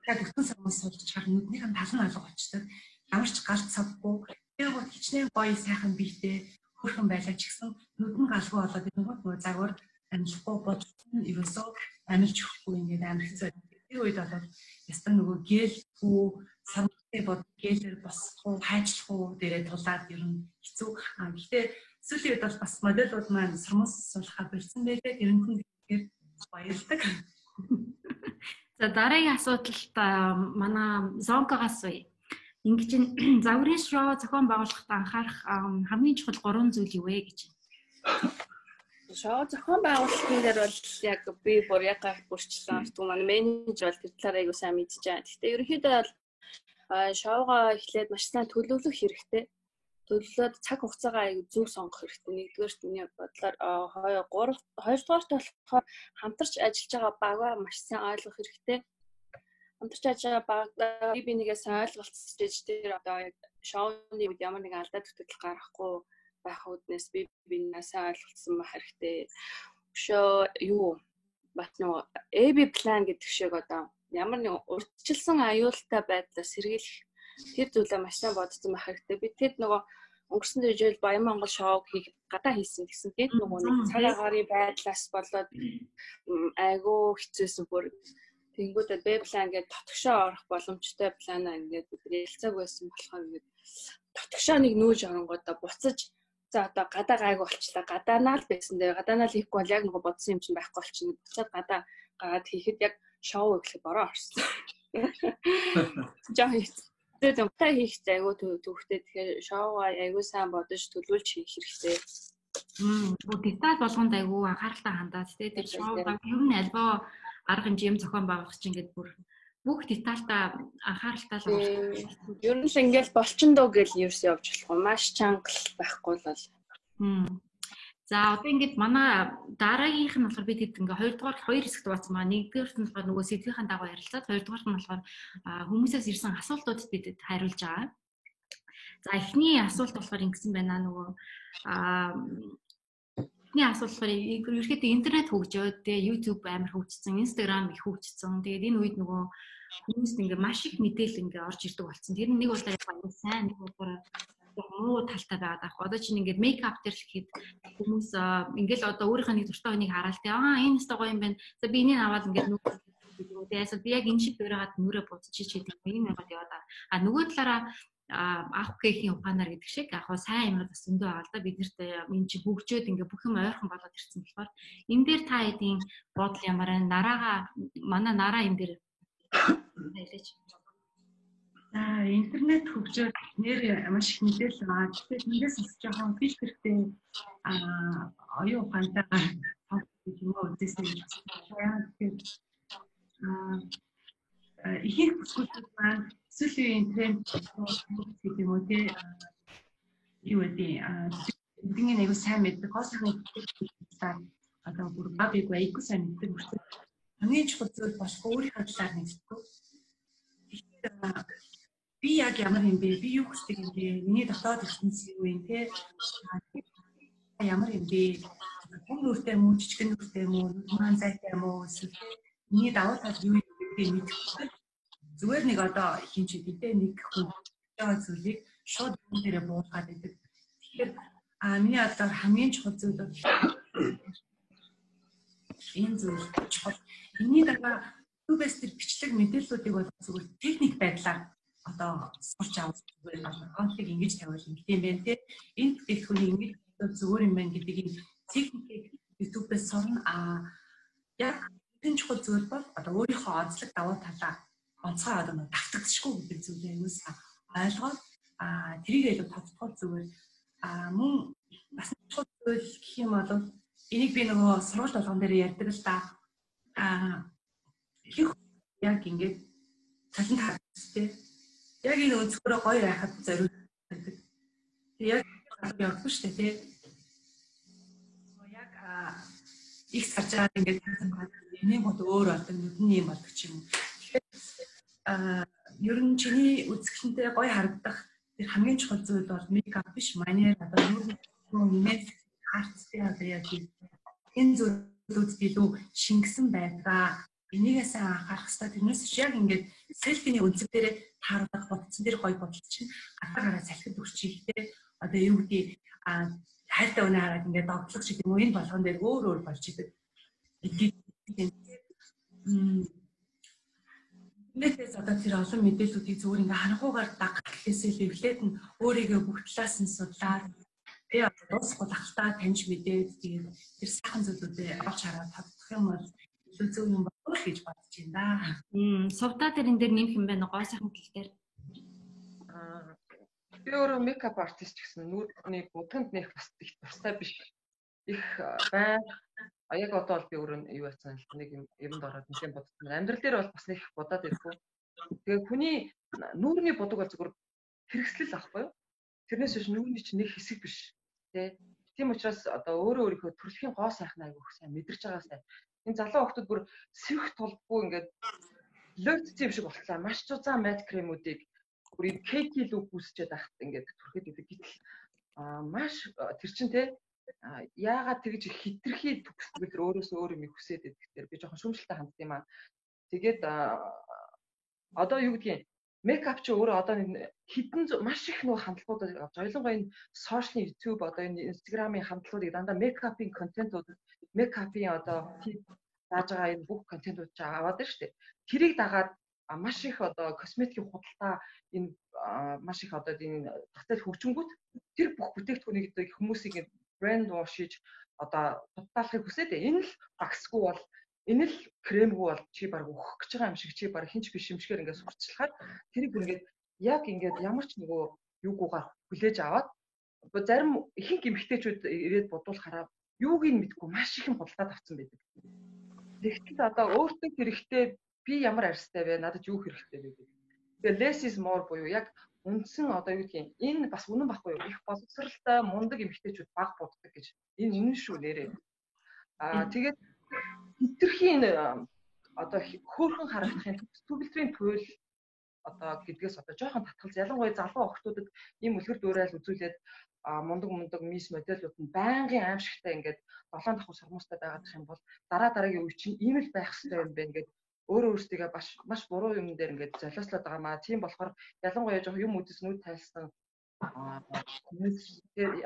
яг өтгөн сармас суулж чаар нүднийх нь тал нь алга болчихдог. Ямар ч галт савгүй. Тэр гол хичнээн гоё сайхан биетэй хөрхөн байлаа ч гэсэн нүдэн галгүй болоод нөгөө загвар амжилтгүй бодсон ерөөсөө амилж өгөхгүй ингээд амар хэцүү. Тэр үед болоод ястан нөгөө гэлгүй сармастай бод гэлээр босхгүй хайчлах уу дээрээ тулаад ер нь хэцүү. Гэхдээ сүүлийн үед бол бас модельуд маань сармас суулгахад болсон байлээ. Тэрэнд нь баярлдаг. За дараагийн асуулт манай Зонкогоос үе. Ингэж загварын шоу зохион байгуулахад анхаарах хамгийн чухал 3 зүйл юу вэ гэж. Шоу зохион байгуулалтын дээр бол яг би бүр яг бүрчлэн автгүй манай менежер бол тэр талаар аягүй сайн мэдж байгаа. Гэхдээ ерөнхийдөө бол шоугаа эхлээд маш сайн төлөвлөх хэрэгтэй. Төлөвлөд цаг хугацаагаа аягүй зөв сонгох хэрэгтэй. Нэгдүгээрт миний бодлоор хоёрдугаарт болохоор хамтарч ажиллаж байгаа багаа маш сайн ойлгох хэрэгтэй. Хамтарч ажиллаж байгаа баг би нэгээс ойлголцож дээр одоо яг шоуны үед ямар нэгэн алдаа төтөл гарахгүй байх үднээс би насаа ойлголцсон байх хэрэгтэй. Өшөө юу бат нөгөө AB plan гэдэг шиг одоо ямар нэг урьдчилсан аюултай байдлаас сэргийлэх тэр зүйлээ маш сайн бодсон байх хэрэгтэй. Би тэд нөгөө өнгөрсөн жил Баян Монгол шоу хийх гадаа хийсэн гэсэн тийм нөгөө нэг цаг агарын байдлаас болоод айгүй хэцүүсэн бүр тэнгуудад B plan гэдэг дотгошоо орох боломжтой плана ингээд бид ярилцааг байсан болохоор ингээд дотгошоо нэг нүүж оронгуудаа буцаж за одоо гадаа гайг болчлаа. Гадаанаа л байсан дээр гадаанаа л хийхгүй бол яг нөгөө бодсон юм чинь байхгүй болчихно. Буцаад гадаа гаад хийхэд яг шоу эхлэх бороо орсон. Жаа тэгээд та хийх айгүй төвхтэй тэгэхээр шоугаа айгүй сайн бодож төлөвлөж хийх хэрэгтэй. Бүр деталь болгонд айгүй анхааралтай хандаад тэгээд шоугаа ер нь альбаа арга хэмжээм зохион байгуулах чинь ингээд бүр бүх детальтай анхааралтай л байна. Ер нь л ингээд болчихдоо гэж ерөөс явж болохгүй. Маш чангал байхгүй бол. За одоо ингээд манай дараагийнх нь болохоор бид хэд ингээ хоёрдугаар хоёр хэсэгт бацсан маа. Нэгдүгээрт нь болохоор нөгөө сэдвийн дагуу ярилцаад хоёрдугаарт нь болохоор хүмүүсээс ирсэн асуултуудад бид хариулж байгаа. За эхний асуулт болохоор ингэсэн байна нөгөө эхний асуулт болохоор ерөөхдөө интернет хөгжөөд тэгээ YouTube амар хөгжсөн, Instagram их хөгжсөн. Тэгээд энэ үед нөгөө хүмүүст ингээ маш их мэдээлэл ингээ орж ирдэг болсон. Тэр нэг удаа яг сайн, нэг удаа муу талтай байгаад ах. Одоо чинь ингээд мейкап дээр л ихэд хүмүүс ингээл одоо өөрийнхөө нэг дуртай хүнийг хараад энэ өстой гоё юм байна. За би энийг аваад ингээд нүрээ тэгээд би яг энэ шиг дөрөөгаад нүрээ буцчих гэдэг юм яагаад яваад нөгөө талаараа авах гэхийн ухаанаар гэдэг шиг яг хоо сайн юмнууд бас зөндөө байгаа л да бид нарт энэ чи хөгжөөд ингээ бүх юм ойрхон болоод ирсэн болохоор энэ дээр та хэдийн бодол ямар вэ? Манай нараа энэ дээр хэлээч. За интернет хөгжөөд нэр маш их мэдээлэл байгаа. Тэгэхээр эндээс бас жоохон фильтртэй оюун ухаантайгаар юм уу үзсэн юм байна. Ихэнх бүсгүүчүүд маань сүүлийн тренд гэдэг юм уу те юу гэдэг эдгээр нэг сайн мэддэг хосны одоо бүр бабиг байг сайн мэддэг бүрт хамгийн чухал зүйл бас өөрийнхөө талаар мэддэг. Би яг ямар юм бэ? Би юу хүсдэг юм бэ? Миний дотоод ертөнц юу юм те? Ямар юм бэ? Хүн нүртэй юм уу, жижигэн нүртэй юм уу, маань зайтай юм уу? Миний давуу тал юу юм гэдгийг мэдэх. Зүгээр нэг одоо хин чи бидээ нэг хүн байгаа зүйлийг шууд дээрээ буулгаад идэг. Тэгэхээр миний бодлоор хамгийн чухал зүйл бол энэ зүйл чухал. Энийн дараа YouTube-с тэр бичлэг мэдээллүүдийг бол зүгээр техник байдлаар одоо сурч авах зүгээр контент ингэж тавиул юм байна те. Энэ бүтээгдэхүүний ингэж зүгээр юм байна гэдгийг техникийг YouTube-с сурна. Яг энэ чухал зүйл бол одоо өөрийнхөө онцлог давуу талаа онцгой одоо давтагдчихгүй гэдэг зүйлээ юус ойлгоод тэрийг илүү тодтогч зүгээр мөн бас чухал зүйл гэх юм бол энийг би нөгөө сургууль болгон дээр ярьдаг л да. Яг ингээд талент харагдчихтэй. Яг энэ өнцгөрөө гоё байхад зориулдаг. Яг явахгүй шүү дээ тий. Яг их сарж байгаа ингээд энэ бод өөр болдог нүдний юм болдог ч юм. Ер нь чиний үзэсгэлэнтэй гоё харагдах тэр хамгийн чухал зүйл бол мейкап биш манер одоо нүд харцтай одоо яг энэ зүйлүүд илүү шингэсэн байдаг. Энийгээ сайн анхаарах хэрэгтэй. Тэрнээс яг ингээд селфиний өнцөг дээрээ тааруулах бодсон тэр гоё бодол чинь гараа салхид өгчихтэй. Одоо юу гэдэг хайртай өнөө хараад ингээд догтлох шиг юм уу энэ болгон дээр өөр болж идэг. Нэгээс одоо тэр олон мэдээллүүдийг зүгээр ингээ харанхуугаар дагахлээсээ эвлээд нь өөрийгөө бүх талаас нь судлаад тэгээ дуусахгүй тахалтаа таньж мэдээд тэгээд тэр сайхан зүйлүүдээ авч хараад тодтох юм бол илүү зөв юм болов гэж бодож байна да. Сувтаа тэр энэ дээр нэмэх юм байна гоо сайхан гэл дээр. Би өөрөө мейкап артист гэсэн нүдний будганд нэх бас их тустай биш. Их байн яг одоо бол би өөрөө юу яцсан нэг юмд ороод нэг юм бодсон. Амьдрал дээр бол бас нэг будаад ирэхгүй. Тэгээ хүний нүүрний будаг бол зүгээр хэрэгслэл ахгүй юу? Тэрнээс биш нүүрний чинь нэг хэсэг биш. Тэ. Тийм учраас одоо өөрийнхөө төрөлхийн гоо сайхан айгуух сайн мэдэрч байгаасай. Энэ залуу хүмүүс бүр сэвх тулдгүй ингээд лойтцсон юм шиг болтлаа. Маш зузаан мат кремүүдийг бүр кейки лүг үүсчээд ахт ингээд түрхэд идэг. Гэтэл маш тэр чин тэ яагаад тэгж хитрхи төгсгөл өөрөөсөө өөр юм хүсээд идэх дээр би жоохон шүүмжлэлтэй хандсан юм аа. Тэгээд одоо юу гэдгийг мейкап чи өөрөө одоо хідэн маш их нөгөө хандлагуудад авч ойлгоо энэ сошиал YouTube одоо энэ Instagram-ийн хандлагуудыг дандаа мейкапын контентууд мейкапын одоо зааж байгаа энэ бүх контентууд ч аваад байна шүү дээ. Тэрийг дагаад маш их одоо косметикийн худалдаа энэ маш их одоо энэ татал хөгжингүүт тэр бүх бүтээгдэхүүнийг хүмүүсийг брэнд вошиж одоо тутаалахыг хүсээд энэ л багсгүй бол энэ л кремгүй бол чи баг өөхөх гэж байгаа юм шиг чи баг хинч биш юм шигээр ингээд сурталчилахад тэрийг ингээд яг ингээд ямар ч нөгөө юугуугаар хүлээж аваад зарим ихэнх эмэгтэйчүүд ирээд бодуулахаараа юуг нь мэдгүй маш их юм худалдаад авсан байдаг. Тэгэхдээ одоо өөртөө хэрэгтэй би ямар арьстай вэ? Надад юу хэрэгтэй вэ гэдэг. Тэгээ less is more буюу яг үндсэн одоо юу гэдгийг энэ бас үнэн баггүй юу? Их боловсралтай мундаг эмэгтэйчүүд баг буддаг гэж. Энэ шүү нэрээ. Тэгээд хитрхийн одоо хөөрхөн харагдахын төгөлдрийн туйл одоо гэдгээс одоо жоохон татгалз ялангуяа залуу охтуудад ийм үлгэр дуурайл үзүүлээд мундаг мисс модельүүд нь байнгын аимшигтай ингээд 7 давхар сармуустай байгаад их юм бол дараагийн үе чинь ийм л байх хэрэгтэй юм бэ ингээд өөрөө өөрсдийгөө маш буруу юм дээр ингээд золиослоод байгаа маа. Тийм болохоор ялангуяа жоох юм үзэс нүд тайлсан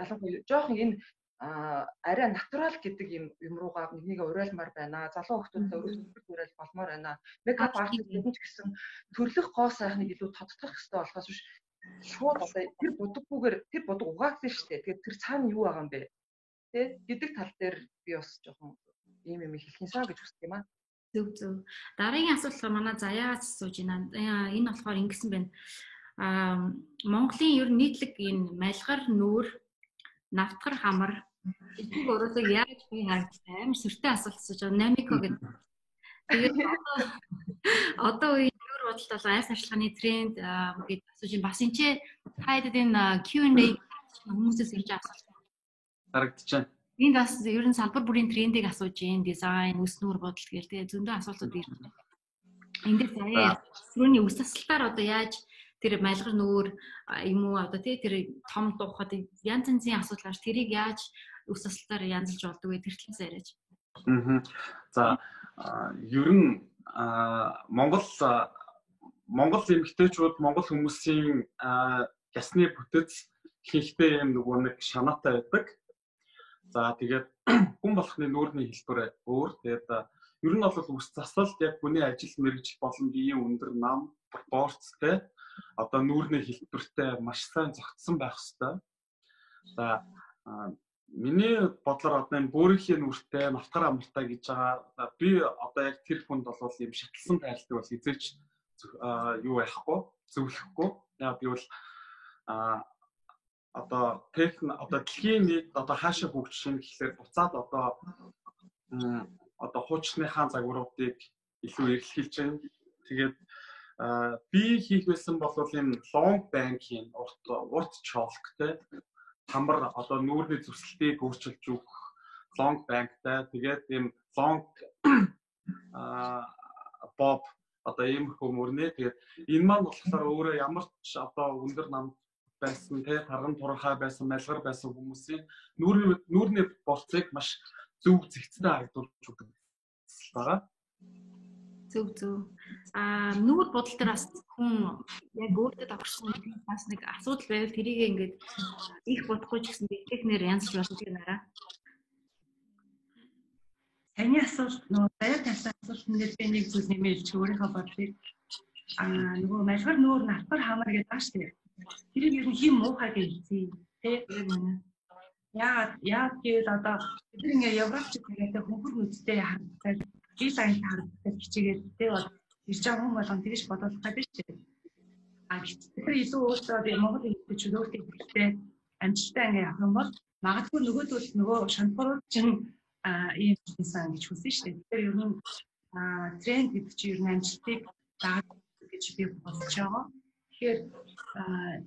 ялангуяа жоохон энэ арай натурал гэдэг юм руугаа нэгнийг уриалмаар байна. Залуу охтуудтай өрөвдөлт уриал болмоор байна. Мейкап артистууд ч гэсэн төрлөх гоо сайхныг илүү тодтогох хэрэгтэй болохоос биш шууд одоо тэр будаг угаагдсан шүү дээ. Тэгэхээр тэр цаана юу байгаа юм бэ? Тэ гэдэг тал дээр би бас жоохон ийм юм хэлхийнсаа гэж хүсдэг юм аа. Зөв. Дараагийн асуулт манай Заяагаас асууж байна. Энэ болохоор ингэсэн байна. Монголын ер нь нийтлэг энэ малгар нүүр, навтгар хамар эцэг өрөөсөө яаж бий харагдсан амар сүртэй асуулт асууж байгаа. Намико гэдэг. Тэгээд одоо үеийн нүүр бодолт бол айс арчилгааны тренд гэж асууж байна. Бас энэ ч хайдад энэ Q&A хүмүүсээс ирж байгаа асуулт харагдаж байна. Энд бас ер нь салбар бүрийн трендийг асууж байна. Дизайн, өс нүүр бодол гэл тэгээ зөндөө асуултууд ирж байна. Эндээс заяа түрүүний үс тасалтаар одоо яаж тэр малгар нүүр юм уу одоо тэр том дуухад янз янзын асуудал гарч тэрийг яаж үс тасалтаар янзлж болдог вэ? Тэр талаас яриач. За ер нь Монгол эмэгтэйчүүд Монгол хүмүүсийн ясны бүтэц хийхтэй юм нөгөө нэг шанаатай байдаг. За тэгээд хүн болохны нүүрний хэлбэр өөр. Тэгээд ер нь бол үс засалт яг хүний ажил мэргэжил болон биеийн өндөр нам пропорцтэй одоо нүүрний хэлбэртэй маш сайн зохицсон байх ёстой. За миний бодлоор одоо энэ бөөрийнхээ нүүртэй навтгар амартай гэж байгаа би одоо яг тэр хүнд бол юм шатлсан тайлбар бол эзэлж юу яахгүй зөвлөхгүй. Яг би бол одоо дэлхийн нийт одоо хаашаа хөгжих гэхлээр буцаад одоо хуучныхаа загваруудыг илүү эрэлхийлж байна. Тэгээд би хийх байсан бол энэ long bank-ийн урт чолктэй хамар одоо нүүрний зүсэлтийг өөрчилж өгөх long bank-тай тэгээд энэ long bob одоо ийм хүмүүрнээ тэгээд энэ маань болохоор өөрөө ямар ч одоо өндөр нам байсан те тарган турхай байсан малгар байсан хүмүүсийн нүүрний болцыг маш зөв зэгцтэй харагдуулж өгдөг байгаа. Зөв. Нүүр бодол дээр бас хүн яг өөртөө давхарсан бас нэг асуудал байвал тэрийг ингээд их бодохгүй ч гэсэн техникээр янзлж болох юм аа. Таны асуулт нөгөө баяр тавьсан асуултанд би нэг зүйл нэмэлт өөрийнхөө бодлыг нөгөө малгар нүүр навтгар хамар гэдэг байгаа шүү дээ. Тэрийг ер нь хэм муухай гэж хэлсэн. Тэ? Яа гэвэл одоо бид ингээ Европч гэдэг хөнгөр нүдтэй харагддаг, дизайн харагддаг хичээгээд тэ бол ирж байгаа хүн болгон тэгж бодох гэдэг чинь. Тэгэхээр илүү өөртөө Монгол хэлтэй өөртөө ихтэй амжилттай ингээ явах юм бол магадгүй нөгөө шантгарууд чинь ийм хийсэн гэж хүсэн шүү дээ. Тэгэхээр ер нь тренд гэдэг чинь ер нь амжилтыг дагаад гэж би бодож байгаа. Тэгэхээр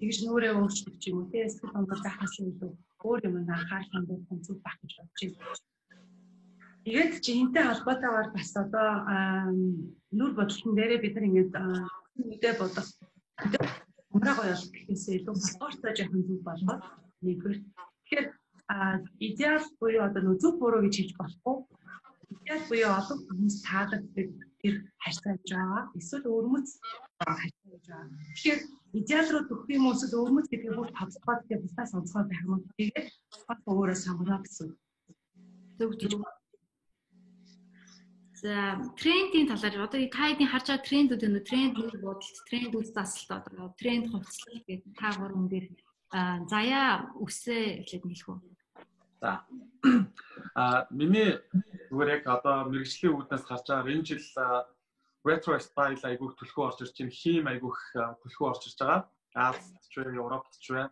тэгж нүрээ өөрчлөх юм уу те эсвэл онгор захаас илүү өөр юм анхаарах юм бол зөв байх гэж бодож байна. Тэгээд чи энтэй холбоотойгоор бас одоо нүр бодлон дээрээ бид нар ингээд үдэ бодох умраа гоё болох гэхээсээ илүү спорттой жоохон зүг болгоод нэгвэр. Тэгэхээр идеал буюу одоо нөө зүг буруу гэж хэлж болохгүй. Идеал буюу олон хүмүүс таалагддаг тэр харьцааж байгаа. Эсвэл өрмөц харьцааж байгаа. Тэгэхээр идеал руу төгөх юм уу эсвэл өрмөц гэдгийг бүр тоцгоод тэгээд бусдаас онцгой байх юм. Тэгээд бас өөрөө сонгоно гэсэн. Зөв. За трендийн талаар одоо та хэдийн харж байгаа трендүүд энэ тренд нүүр бодолт, тренд үс засалт одоо тренд хувцлал гэдэг та гурван дээр заяа үсээ эхлээд хэлэх үү? За. Миний зүгээр яг одоо мэргэжлийн үүднээс гарч байгаа энэ жил retro style айгүйх төлхөө орж ирж байна. Хим айгүйх төлхөө орж ирж байгаа. Азиад ч вэ, Европт ч вэ.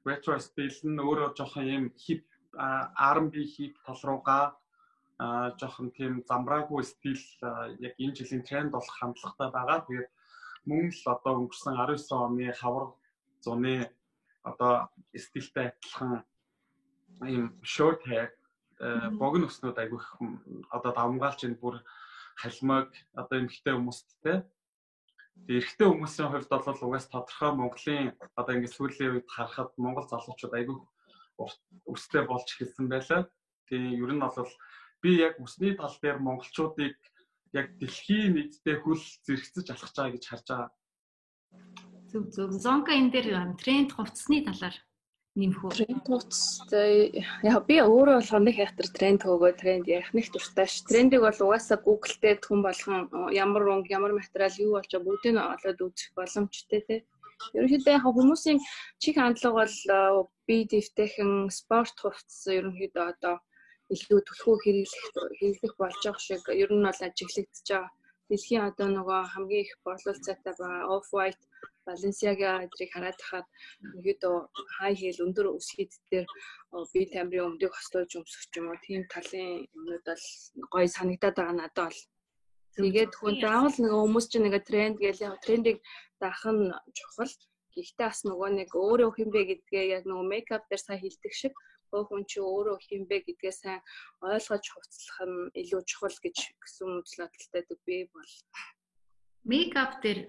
Retro style нь өөрөө жоохон юм хип R&B хип тал руугаа жоохон тийм замбраагүй стил яг энэ жилийн тренд болох хандлагатай байгаа. Тэгээд мөн л одоо өнгөрсөн 19 оны хавар зуны одоо стилтэй адилхан ийм short hair богино өснүүд айгүйх одоо давмгаалч энэ бүр халимаг одоо эмхтэй хүмүүст те Эрэгтэй хүмүүсийн хувьд бол угаас тодорхой Монголын одоо ингээд сүүлийн үед харахад Монгол залуучууд айгүй өстэй болж эхэлсэн байлаа. Тэгээ ер нь бол би яг өсний тал дээр монголчуудыг яг дэлхийн нийтдээ хөл зэрэгцэж алхаж байгаа гэж харж байгаа. Зөв. Зонка энэ дээр тренд хувцсны талаар нэмэх үү? Тренд хувцс яа би өөрөө болохоор нэг хятад тренд хөөгөө тренд ярих нэг дуртай ш. Трендийг бол угаасаа Google дээр хүн болгон ямар өнг, ямар материал юу болж байгаа бүгдийг нь олоод үзэх боломжтой тий. Ерөнхийдөө яг хүмүүсийн чих хандлага бол бие дэвтэйхэн спорт хувцс ерөнхийдөө одоо илүү түлхүү хэрэглэх болж байгаа шиг ер нь бол ажиглагдаж байгаа. Дэлхийн одоо нөгөө хамгийн их борлуулалттай байгаа Off-White, Balenciaga эдрийг хараад тахад ерөнхийдөө high heel өндөр үсгийд дээр бие тамирын өмдөг хослуулж өмсөх ч юм уу тийм талын юмнууд бол гоё санагдаад байгаа надад бол. Тэгээд хүн заавал нөгөө хүмүүс чинь нэг тренд гэж яг трендийг даах нь чухал. Гэхдээ бас нөгөө нэг өөрөө хинбэ гэдгээ яг нөгөө мейкап дээр сайн хилдэг шиг хүн чи өөрөө хинбэ гэдгээ сайн ойлгож хувцлах нь илүү чухал гэсэн үзэл бодолтой би бол. Мейкап дээр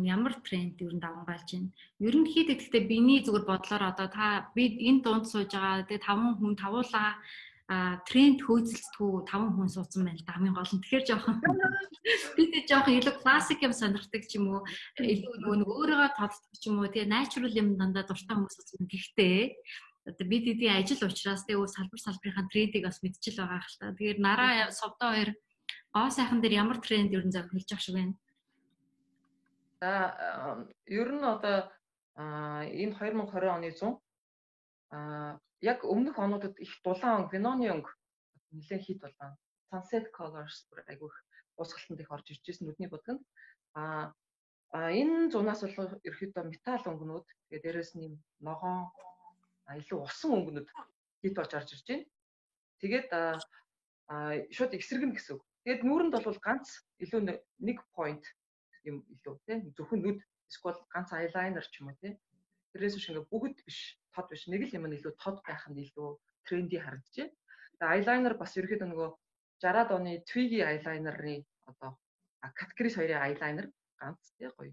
ямар тренд ер нь давамгаалж байна? Ерөнхийдөө гэхдээ биний зүгээр бодлоор одоо би энэ дунд сууж байгаа тэгээ 5 хүн тавуулаа тренд хөөцөлтгүү 5 хүн суудсан байна л да хамгийн гол нь. Тэгэхээр жоохон бид жоохон илүү классик юм сонирхдаг ч юм уу илүү өөрийгөө тодтолдог ч юм уу тэгээ natural юм дандаа дуртай хүмүүс суудсан. Гэхдээ одоо бид эдийн ажил учраас тэгээ салбарын трендийг бас мэдчихэл байгаа хэл та. Тэгэхээр нараа совдоо хоёр гоо сайхан дээр ямар тренд ер нь зөвлөж явах шиг байна? За ер нь одоо энэ 2020 оны 100 яг өмнөх онуудад их дулаан виноны өнгө нэлээд хит болоо. Sunset colors айгүйх уусгалтанд их орж ирж ирсэн нүдний будганд. Энэ зунаас бол ерөөхдөө металл өнгөнүүд тэгээ дээрэс нь ногоон илүү усан өнгөнүүд хит болж орж ирж байна. Тэгээд шууд эсрэгнэ гэсэн үг. Тэгээд нүүрэнд бол ганц илүү нэг point юм илүү тийм зөвхөн нүд эсвэл ганц eyeliner ч юм уу тийм. Тэрээс биш ингээ бүгд биш, тод биш. Нэг л юм нь илүү тод байх нь илүү тренди харагдаж байна. Тэгээд eyeliner бас ерөөхдөө нөгөө 60-аад оны Twiggy eyeliner-ны одоо категори 2-ын eyeliner ганц тийм гоё.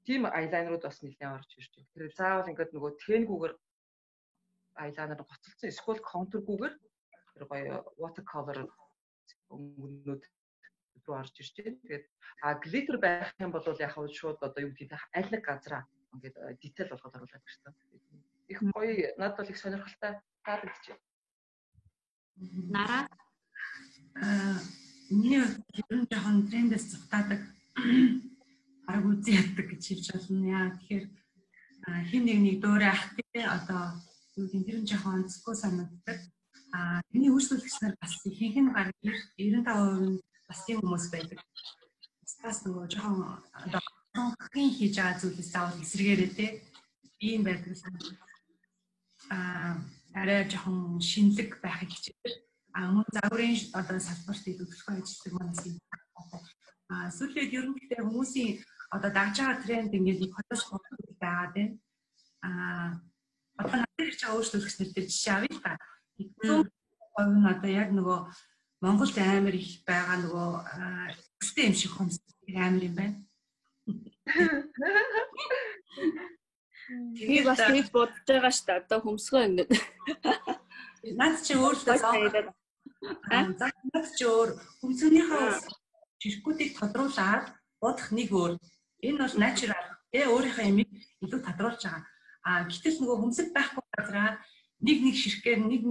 Тийм eyeliner-ууд бас нэлээд орж ирж байна. Тэр заавал ингээд нөгөө тэнгүүгээр eyeliner гоцолцсон эсвэл контургүйгээр тэр гоё watercolor өнгөнүүд рүү орж ирж байна. Тэгээд глиттер байх юм бол яг шууд одоо юу гэдэг аль нэг газараа ингээд деталь болгоод оруулаад ирсэн. Их гоё надад бол их сонирхолтой таалагдчих. Нараа миний ер нь жоохон трендээс зугатаадаг арга үзий яддаг гэж хэлж болно. Яа тэгэхээр хин нэг дөөрэ ах тий одоо юу гэдэг тэр нь жоохон онцгүй санагддаг. Миний үйлчлүүлэгчнэр бас ихэнх нь баг 95% нь бас тийм хүмүүс байдаг. Бас нөгөө жоохон одоо хин хийж байгаа зүйлээс заавал эсрэгээрээ тий ийм байдаг. Арай жоохон шинэлэг байхыг хичээдэг. Мөн загварын одоо салбарт төлөвлөгөө ажилладаг манаас юм. Сүүлийн ерөнхийдөө хүмүүсийн одоо дагж байгаа тренд ингээд нэг хотоос болдог байгаа тийм. Одоо надад ирж байгаа өөрчлөлтөөр дээр жишээ авъя л та. 100% нь одоо яг нөгөө Монголд амар их байгаа нөгөө өстэй юм шиг хүмүүс амар юм байна. Би бас тэгж бодож байгаа шүү дээ. Одоо хөмсгөө ингээд. Наад чи өөртөө наад чи өөр хөмсгөнийхөө жиргүүдийг тодруулаад бодох нэг өөр. Энэ бол natural. Өөрийнхөө ямиг илүү тодруулж байгаа. Гэтэл нөгөө хөмсөг байхгүй газараа нэг ширхгээр нэг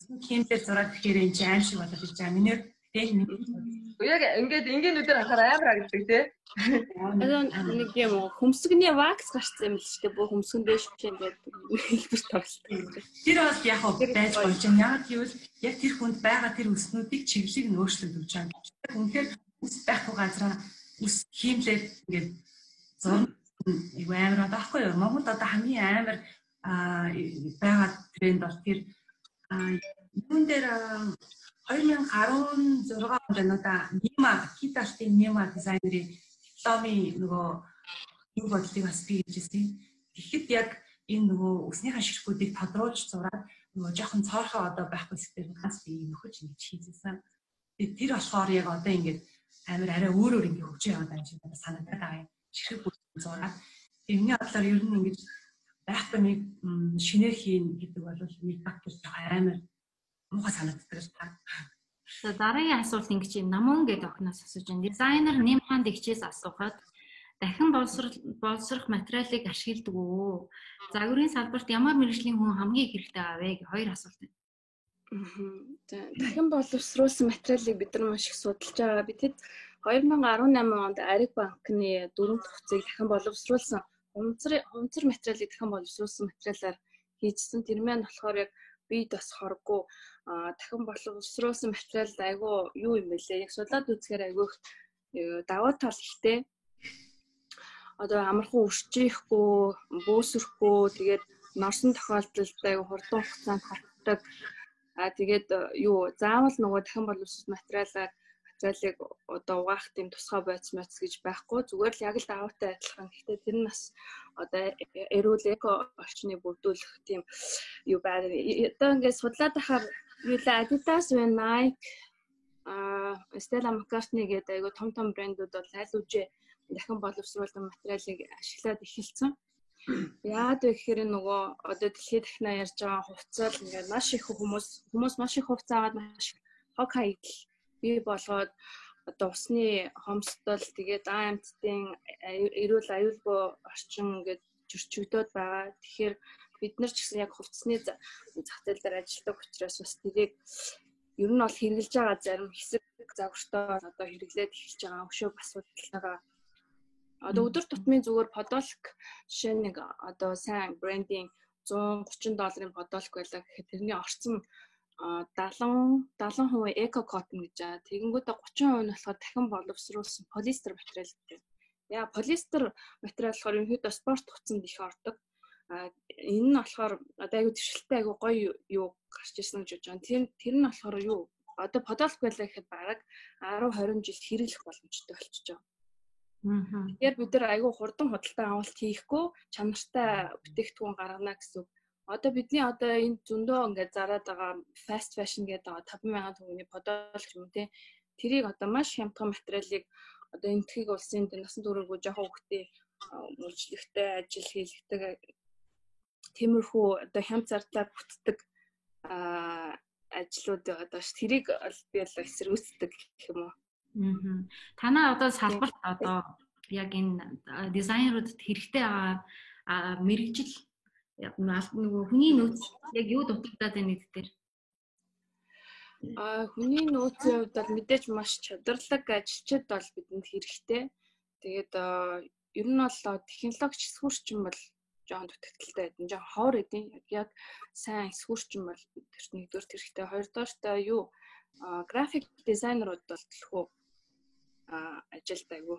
хэмээр зураад ихээр энэ аим шиг болоод ирж байгаа. Минийэр яг ингээд ингээнүүдээр анхаар амар харагддаг тий. Нэг юм хөмсгний вакс гарцсан юм л шүү дээ. Бүх хөмсгөн дэш юм байдаг. Хэлбэр тоглолт. Тэр бол яг байж болж байна. Яг гэвэл яг тэр хүнд байгаа тэр өснүүдийг чиглэлийг нь өөрчлөлт өгч байгаа. Үнэхээр үс байхгүй газараа үс хиймлээд ингээд зурна амар байхгүй юу? Монголд одоо хамгийн амар байгаа тренд бол тэр юун дээр 2016 онд надаа Нима Киталтын Нима дизайнерийн дипломын нөгөө юу бодлыг бас би хийжсэн. Тэгэхэд яг энэ нөгөө өснийхаа ширхгүүдийг тодруулж зураад нөгөө жоохон цоорхоо одоо байхгүй сэтгэл бас би нөхөж ингэж хийжсэн. Тэр болохоор яг одоо ингээд амар арай өөр ингээ хөгжиж яваад байгаа юм шиг санагдаад байгаа юм. Ширхэг бүр зураад. Энэний бодлоор ер нь ингэж байхгүй нэг шинээр хийн гэдэг бол мейкап гэж амар муухай санагддаг л та. За дараагийн асуулт ингэж намун гэдэг охиноос асууж байна. Дизайнер нэм хаанд ихчээс асуухад дахин боловсрох материалыг ашигладаг уу? Загварын салбарт ямар мэргэжлийн хүн хамгийн хэрэгтэй авэ гэх хоёр асуулт байна. Дахин боловсруулсан материалыг бид нар маш их судалж байгаа. Бид хэд 2018 онд Ариг банкны 4 дахь хувьцааг дахин боловсруулсан хунцар материалыг дахин боловсруулсан материалаар хийжсэн. Тэр маань болохоор яг бид бас хоргүй дахин боловсруулсан материалд айгүй юу юм бэлээ. Яг судлаад үзэхээр айгүй давуу тал ихтэй. Одоо амархан үржихгүй, бөөсөрөхгүй, тэгээд норсон тохиолдолд айгүй хурдан хугацаанд хатдаг. Тэгээд заавал нөгөө дахин боловсруулсан материалыг одоо угаах тийм тусгай бодис гэж байхгүй. Зүгээр л яг л даваатай адилхан. Гэхдээ тэр нь бас одоо эрүүл эко орчныг бүрдүүлэх тийм юу байна. Одоо ингээд судлаад байхаар Adidas, Nike, Stella McCartney гэдэг айгүй том брэндүүд бол аль үжи дахин боловсруулсан материалыг ашиглаад эхэлсэн. Яагаад вэ гэхээр нөгөө одоо дэлхийд дахинаа ярьж байгаа хувцас ингээд маш их хүмүүс маш их хувцаагаад маш хог хаягдл бий болгоод одоо усны хомсдол тэгээд АМТ-ийн эрүүл аюулгүй орчин ингээд зөрчигдөөд байгаа. Тэгэхээр бид нар ч гэсэн яг хувцсны зах зээл дээр ажилладаг учраас бас тэрийг ер нь бол хэрэгжилж байгаа зарим хэсэг загвартай одоо хэрэглээд эхэлж байгаа өшөө бас судалгаа. Одоо өдөр тутмын зүгээр подолк жишээ нэг одоо сайн брендинг $130 подолк байлаа гэхэд тэрний орцсон 70% эко коттон гэж байгаа. Тэгэнгүүтээ 30% нь болохоор дахин боловсруулсан полиэстер материал гэдэг. Яа полиэстер материал болохоор ерөнхийдөө спорт хувцсанд их ордог. Энэ нь болохоор одоо айгүй тэршилтэй айгүй гоё юу гарч ирсэн гэж бодож байгаа. Тэр нь болохоор юу одоо подолк байлаа гэхэд бараг 10-20 жил хэрэглэх боломжтой болчихж байгаа. Тэгэхээр бид нар айгүй хурдан худалдан авалт хийхгүй чанартай бүтээгдэхүүн гаргана гэсэн үг. Одоо бидний одоо энэ зөндөө ингээд зараад байгаа fast fashion гэдэг 50000 төгрөгийн подолк юм те. Тэрийг одоо маш хямдхан материалыг одоо энэтхэг улсын насан туршгүй жоохон хөвгтэй үйлчлэгтэй ажил хийлгдэг тиймэрхүү одоо хямд зардлаар бүтдэг ажлууд одоо тэрийг би л эсэргүүцдэг гэх юм уу. Танаа одоо салбарт одоо яг энэ дизайнеруудад хэрэгтэй байгаа мэргэжил нөгөө хүний нөөц яг юу дутагдаад байна гэдгээр. Хүний нөөцийн хувьд бол мэдээж маш чадварлаг ажилчид бол бидэнд хэрэгтэй. Тэгээд ер нь бол технологич эсвүрчин бол жоон дутагдaltaй байдэн. Жоон ховор эдийн яг сайн эсвүрчин бол бидэрт нэгдүгээр хэрэгтэй. Хоёрдугаар юу график дизайнерууд бол төлхөө ажилд айгүй.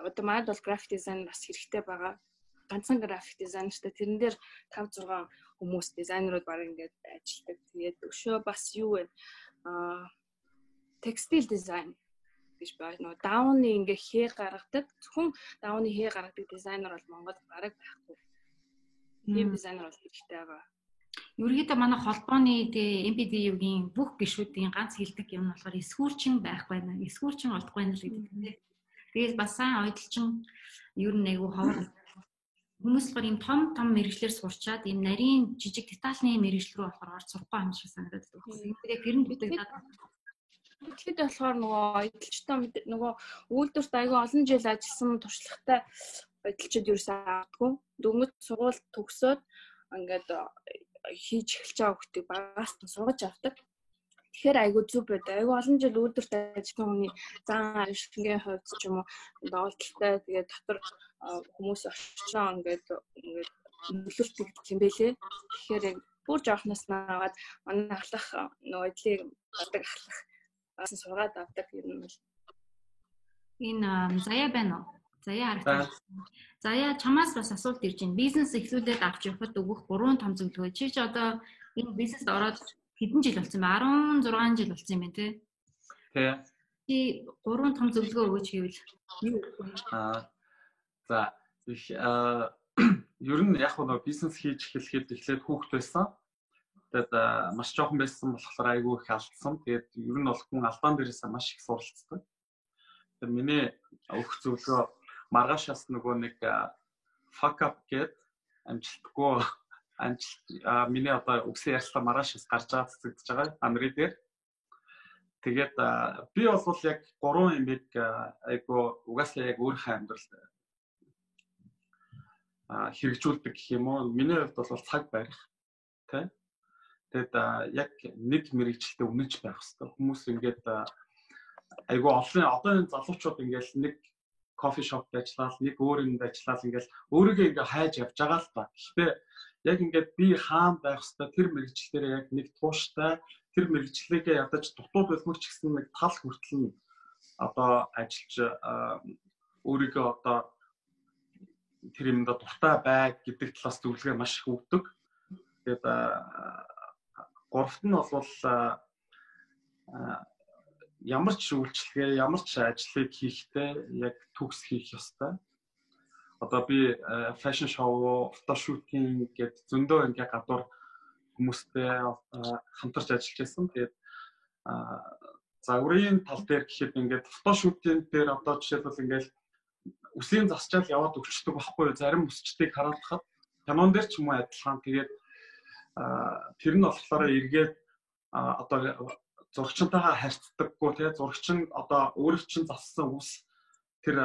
Одоо манайд бол график дизайн бас хэрэгтэй байгаа. Ганцхан график дизайнертай тэрэн дээр 5-6 хүмүүс дизайнерууд баг ингээд ажилладаг. Тэгээд өшөө бас юу вэ? Текстил дизайн гэж байна. Нөгөө даавны ингээ хээ гаргадаг. Зөвхөн даавны хээ гаргадаг дизайнер бол Монголд бараг байхгүй. Тийм дизайнер бол хэрэгтэй байгаа. Ерөнхийдөө манай холбооны MPD-ийн бүх гишүүдийн ганц хэлдэг юм нь болохоор эсвүрчин байх байна. Эсвүрчин олдох байна л гэдэг. Тэгээд бас сайн ойдлчин ер нь айгүй ховор. Хүмүүс болохоор ийм том мэргэжлэр сурчаад ийм нарийн жижиг детальны мэргэжил рүү болохоор орж сурахгүй юм шиг санагдаад байна. Тэгээд тэр нь дутагдаад байна. Тэгэхэд болохоор нөгөө ойдлчтай нөгөө үйлдвэрт айгүй олон жил ажилласан туршлагатай ойдлчид ерөөсөө аадгүй. Дөнгөж сургууль төгсөөд ингээд хийж эхэлж байгаа хүүхдийг багаас нь сургаж авдаг. Тэгэхээр айгүй зүг байдаг. Айгүй олон жил үйлдвэрт ажилласан хүний зан ашиглын хувьд ч юм уу доолдолтой тэгээд дотор хүмүүс очроо ингээд нөлөөлдөг юм бэлээ. Тэгэхээр яг бүр жоохноос наваад манай ахлах нөгөө эдлийг авдаг ахлах асан сургаад авдаг юм л. Энэ Заяа байна уу? Заяа харагдана. Заяа чамаас бас асуулт ирж байна. Бизнес эхлүүлээд авч явахад өгөх 3 том зөвлөгөө. Чи ч одоо энэ бизнест ороод хэдэн жил болсон бэ? 16 жил болсон юм байна тий. Тий. Чи 3 том зөвлөгөө өгөөч гэвэл юу өгөх вэ? За ер нь яг нөгөө бизнес хийж эхлэхэд эхлээд хүүхэд байсан. Тэгээд маш жоохон байсан болохоор айгүй их алдсан. Тэгээд ер нь бол хүн алдаан дээрээс маш их суралцдаг. миний өгөх зөвлөгөө маргаашаас нөгөө нэг fuck up гэд амжилтгүй миний одоо үгсэн ярьслаа маргаашаас гарч байгаа цэцэгдэж байгаа амри дээр. Тэгээд би бол яг 3 юмыг айгу угаасаа яг өөрийнхөө амьдралд хэрэгжүүлдэг гэх юм уу. Миний хувьд бол цаг барих тий. Тэгээд яг нэг мэрэгчлэлтэд үнэнч байх хэрэгтэй. Хүмүүс ингээд айгу олон одоо энэ залуучууд ингээд нэг кофе шопт ажиллаад нэг өөр юмд ажиллаад ингээд өөрийгөө ингээд хайж явж байгаа л ба. Гэхдээ яг ингээд би хаан байх хэрэгтэй. Тэр мэрэгчлэлээр яг нэг тууштай тэр мэрэгчлэгээ ядаж дутууд байлмагч гэсэн нэг тал хүртэл нь одоо ажиллаж өөрийгөө одоо тэр юмда дуртай бай гэдэг талаас зөвлөгөө маш их өгдөг. Тэгээд гуравт нь бол ямар ч үйлчлэгээ, ямар ч ажлыг хийхдээ яг төгс хийх ёстой. Одоо би fashion show, photoshoot-ing гэдэг зөндөө ингээ гадуур хүмүүстэй хамтарч ажиллаж байсан. Тэгээд загварын тал дээр гэхэд ингээд photoshoot-ing дээр одоо жишээлбэл ингээд үсгийн засчаал яваад өгчдөг байхгүй юу? Зарим үсчдгийг харуулхад кинон дээр ч юм уу адилхан. Тэгээд тэр нь болохоор эргээд одоо зурагчтайгаа харьцдаггүй тий зурагч нь одоо өөрөөр чинь зассан үс тэр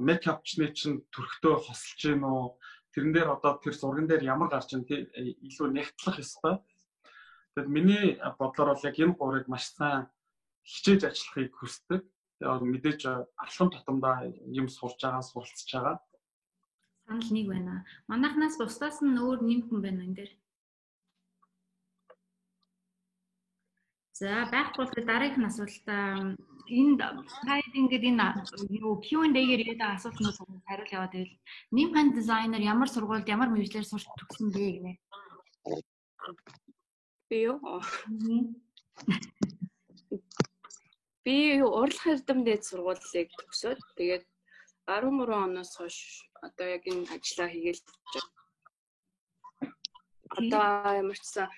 мейкапчны чинь төрхтөө хосолж гин үү тэрэн дээр одоо тэр зурган дээр ямар гарч ин тий илүү нэгтлэх ёстой. Тэгэд миний бодлоор бол яг энэ гурыг маш сайн хичээж ажиллахыг хүсдэг. Тэгээд мэдээж алхам тутамдаа юм сурж байгаа суралцж байгаа. Санал нэг байна. Манайхнаас бусдаас нь өөр нэм хүн байна энэ дээр. За байхгүй бол дараагийн асуулт энд хайд ингээд энэ юу Q&A-гээр яриад асуултнууд хариул яваад байвал нэм дизайнер ямар сургуульд ямар мэргэжлэр сурч төгссөн бэ гэнэ. Би юу? Би урлах эрдэмтэд сургуулийг төгсөөд тэгээд 13 оноос хойш одоо яг энэ ажлаа хийгээл одоо ямар ч сан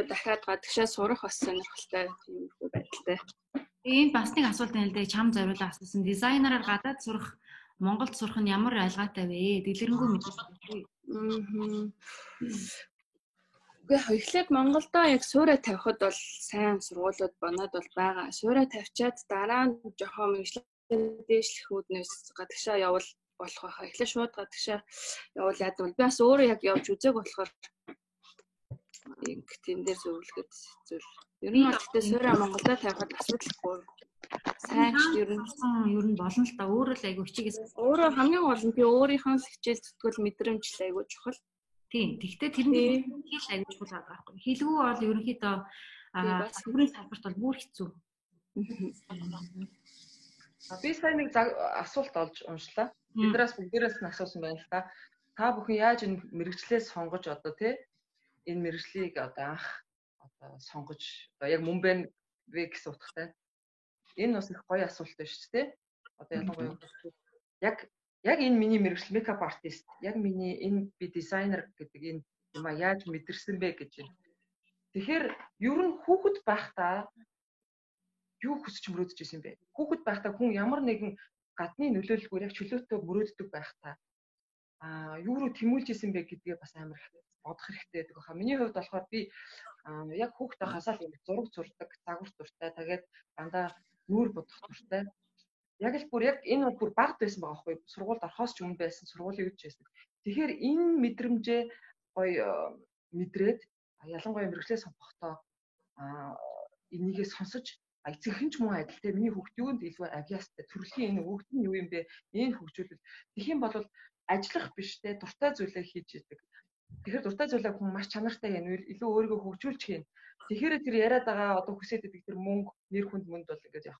дахиад гадагшаа сурах бас сонирхолтой тиймэрхүү байдалтай. Энд бас нэг асуулт байна л да чам зориулаа асуусан. Дизайнераар гадаад сурах, Монголд сурах нь ямар ялгаатай вэ? Дэлгэрэнгүй мэдээ. Гэхдээ эхлээд Монголдоо яг суурай тавихад бол сайн сургуулиуд банаад бол байгаа. Суурай тавьчаад дараа нь жоохон мэргэжлийн дээшлэхүүднээс гадагшаа явал болох байхаа. Эхлээд шууд гадагшаа явал яадаг. Би бас өөрөө яг явж үзег болохоор тэн дээр зөвлөхөд зүйл. Ер нь бол гэхдээ суурай Монголдоо тавихад асуудалгүй. Сайн ч ер нь болно л да. Өөрөө л айгу хичээгээс. Өөрөө хамгийн гол нь би өөрийнхөө л хичээл зүтгэл мэдрэмж л айгу чухал. Тийм. Тэгвэл тэрэнд хэл айгу чухал байгаа байхгүй. Хэлгүй бол ерөнхийдөө загварын салбарт бол бүр хэцүү. Би сайн нэг асуулт олж уншлаа. Биднээс бүгдээрээс нь асуусан байна л та. Та бүхэн яаж энэ мэргэжлээ сонгож одоо тий энэ мэргэжлийг одоо анх одоо сонгож одоо яг мөн байна вэ гэсэн утгатай. Энэ бас их гоё асуулт байна шүү дээ. Одоо ялангуяа яг энэ миний мэргэжил мейкап артист, яг миний энэ би дизайнер гэдэг энэ юм а яаж мэдэрсэн бэ гэж байна. Тэгэхээр ер нь хүүхэд байхдаа юу хүсэж мөрөөдөж ирсэн бэ? Хүүхэд байхдаа хүн ямар нэгэн гадны нөлөөлөлгөөр яг чөлөөтэй мөрөөддөг байхдаа юу руу тэмүүлж ирсэн бэ гэдгээ бас амар их бодох хэрэгтэй гэдэг баха. Миний хувьд болохоор би яг хүүхэд байхасаа л зураг зурдаг, загвар дуртай, тэгээд дандаа нүүр бодох дуртай. Яг л бүр яг энэ бол бүр багт байсан байгаа байхгүй. Сургуульд орохоос ч өмнө байсан, сургуулийн үед ч байсан. Тэгэхээр энэ мэдрэмжээ гоё мэдрээд ялангуяа мэргэжлээ сонгохдоо энийгээ сонсож эцэгхэн ч мөн адилтай миний хүүхд юунд илүү авьяастай төрөлхийн энэ хүүхд нь юу юм бэ? Энэ хөгжүүлэл. Тэгэх юм бол ажиллах биш те дуртай зүйлээ хийж идэг. Тэгэхээр дуртай зүйлээ хүн маш чанартай юм илүү өөрийгөө хөгжүүлж хийн. Тэгэхээр тэр яриад байгаа одоо хүсээд идэг тэр мөнгө, нэр хүнд бол ингээд яг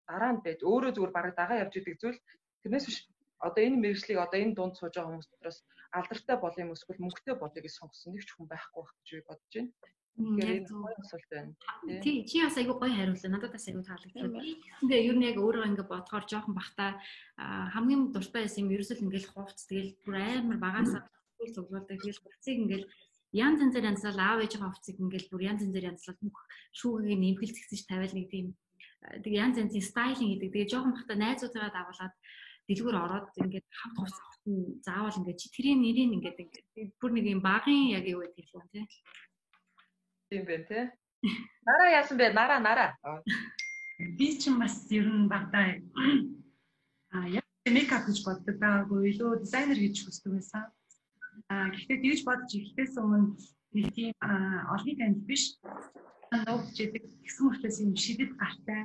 дараа нь байж өөрөө зүгээр бараг дагаа явж идэг зүйл. Тэрнээс биш одоо энэ мэргэжлийг одоо энэ дунд сууж байгаа хүмүүс дотроос алдартай бол юм эсвэл мөнгөтэй болыг сонгосон нэг ч хүн байхгүй байх гэж би бодож байна. Тэгэхээр энэ гоё асуулт байна. Тий, чи бас айгүй гоё хариуллаа. Надад бас айгүй таалагдсан. Ингээ ер нь яг өөрөө ингээ бодохоор жоохон бахта хамгийн дуртай байсан юм ерөөсөл ингээл хувцс тэгэл бүр амар багасаа цуглуулдаг. Тэгэл хувцсыг ингээл янз янзаар аав ээжийн хувцсыг ингээл бүр янз янзаар янзлаад шүүгээ нэмгэлт зэгсэж тавиал нэг тийм тэг янз янзын стайлинг гэдэг. Тэгээ жоохон бахта найзуудаа дагуулад дэлгүүр ороод ингээд хамт хувцсахт нь заавал ингээд чи тэрийн нэрийг ингээд бүр нэг юм багын яг юу гэдэг юм тий. Тийм бэ тий. Нараа яасан бэ? Нараа. Би ч бас ер нь багтаа яг мейкап гэж боддог байгаагүй илүү дизайнер гэж хүсдэг байсан. Гэхдээ тэгж бодож эхлэхээс өмнө нэг тийм олонний танд биш нуугдж идэг гэсэн мөртлөөс юм шидэд гартай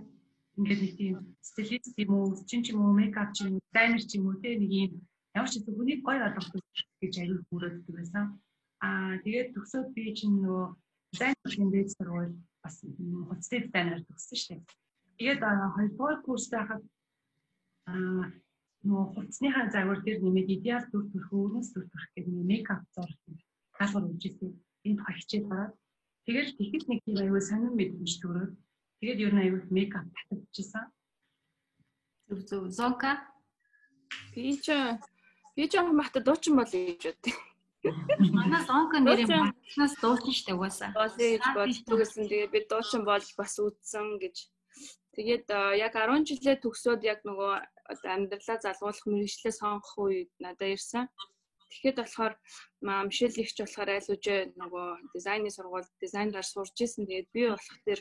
ингээд нэг тийм стилист юм уу, ч юм уу, мейкап ч юм уу, дизайнер ч юм уу те нэг юм ямар ч хүнийг гоё болгох гэж аюул бүрэлдэхүүн байсан. Тэгээд төгсөөд би чинь нөгөө дизайнерын дээд сургууль бас хувцастай дизайнер төгссөн шүү дээ. Тэгээд хоёрдугаар курст байхад нөгөө хувцсныхаа загвар дээр нэмээд идеал дүр төрх, өрнөс дүр төрх гэдэг нэг мейкап зураг даалгавар өгч ирсэн. Энд хичээл гараад тэгэл тэгэхэд нэг тийм аюул сонирн мэдрэмж төрөөд тэгээд ер нь аюул мейкап татчихсан. Зөв Зонка би ч махта дуучин бол гэж бодъё. Манай Зонка нэрийн багнаас дуучин штэ угаасаа. Боддог гэсэн. Тэгээд би дуучин болж бас үзсэн гэж. Тэгээд яг 10 жилээ төгсөөд яг нөгөө амьдралаа залгуулах мэргэжлээ сонгох үед надад ирсэн. Тэгэхэд болохоор Мишель ихч болохоор айл үжээ нөгөө дизайны сургууль дизайнераар сурж исэн. Тэгээд би болох тэр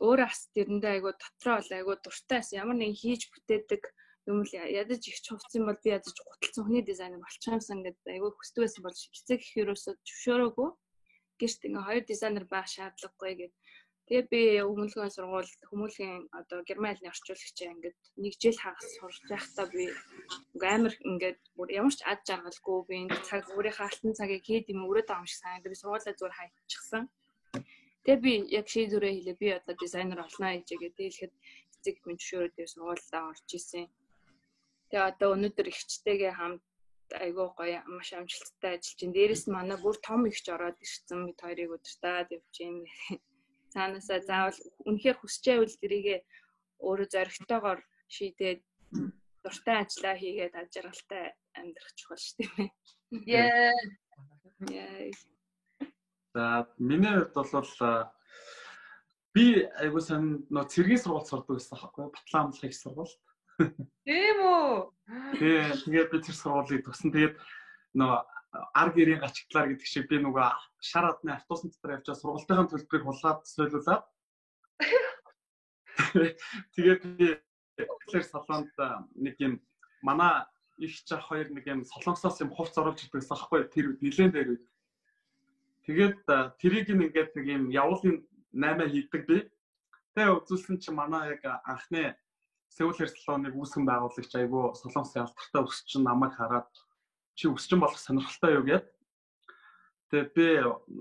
өөрөө бас тэрэндээ айгу дотроо бол айгу дуртай байсан. Ямар нэг хийж бүтээдэг юм л ядаж их хувцсан бол би ядаж гуталцсан хүний дизайнер болчих юмсан гэдэг айгу хүсдэг байсан бол хичээг их ерөөсөө зөвшөөрөөгүй. Гэрт ингээ хоёр дизайнер байх шаардлагагүй гэдэг. Тэгээд би хүмүүнлэгийн сургууль хүмүүнлэгийн одоо германы орчуулагчаа ингээд нэг жил хагас сурч байхдаа би амар ингээд ямар ч ад жаргалгүй би энэ цаг өөрийнхөө алтан цагийг хэд юм өрөөд байгаа юм шиг санагдав. Би сургуулаа зүгээр хайчихсан. Тэгээд би яг шийдвэрээ хийлээ. Би одоо дизайнер болно гэж хэлэхэд эцэг минь зөвшөөрөөд би сургуулаа орж исэн. Тэгээд одоо өнөөдөр ихчтэйгээ хамт айгуу гоё маш амжилттай ажиллаж байна. Дээрээс нь манай бүр том ихч ороод ирсэн. Бид хоёрыг удирдаад явж байна. Цаанаасаа заавал үнэхээр хүсчээвэл тэрийгээ өөрөө зоригтойгоор шийдээд дуртай ажиллаа хийгээд ажиргалтай амьдрах чухал шүү дээ. Яа. За миний хувьд бол би айгуу сан нөө цэргийн сургууль сурдаг байсан байхгүй Батлан амлах их сургуульд. Тийм үү? Тэгээд би тэр сургуулийг төгсөн. Тэгээд нөө ар гэрийн гачигдлаар гэдэг шиг би нөгөө шар адны автобусны дотор явж сургалтын төлбөрийг хулаад сойлуулаад тэгээд би тэгэхээр салонд нэг юм манай их жах хоёр нэг юм солонгосоос юм хувц оруулж ирдэг байсан байхгүй тэр нилээн дээр үед тэгээд тэрийг ингээд нэг юм явуулын 8 хийдэг би тэгээд үзүүлсэн чи манай яг анхны Сеул салоныг үүсгэн байгуулагч айгуу солонгосын алдартай өсч намайг хараад чи өсчин болох сонирхолтой юу гэд. Тэгээ би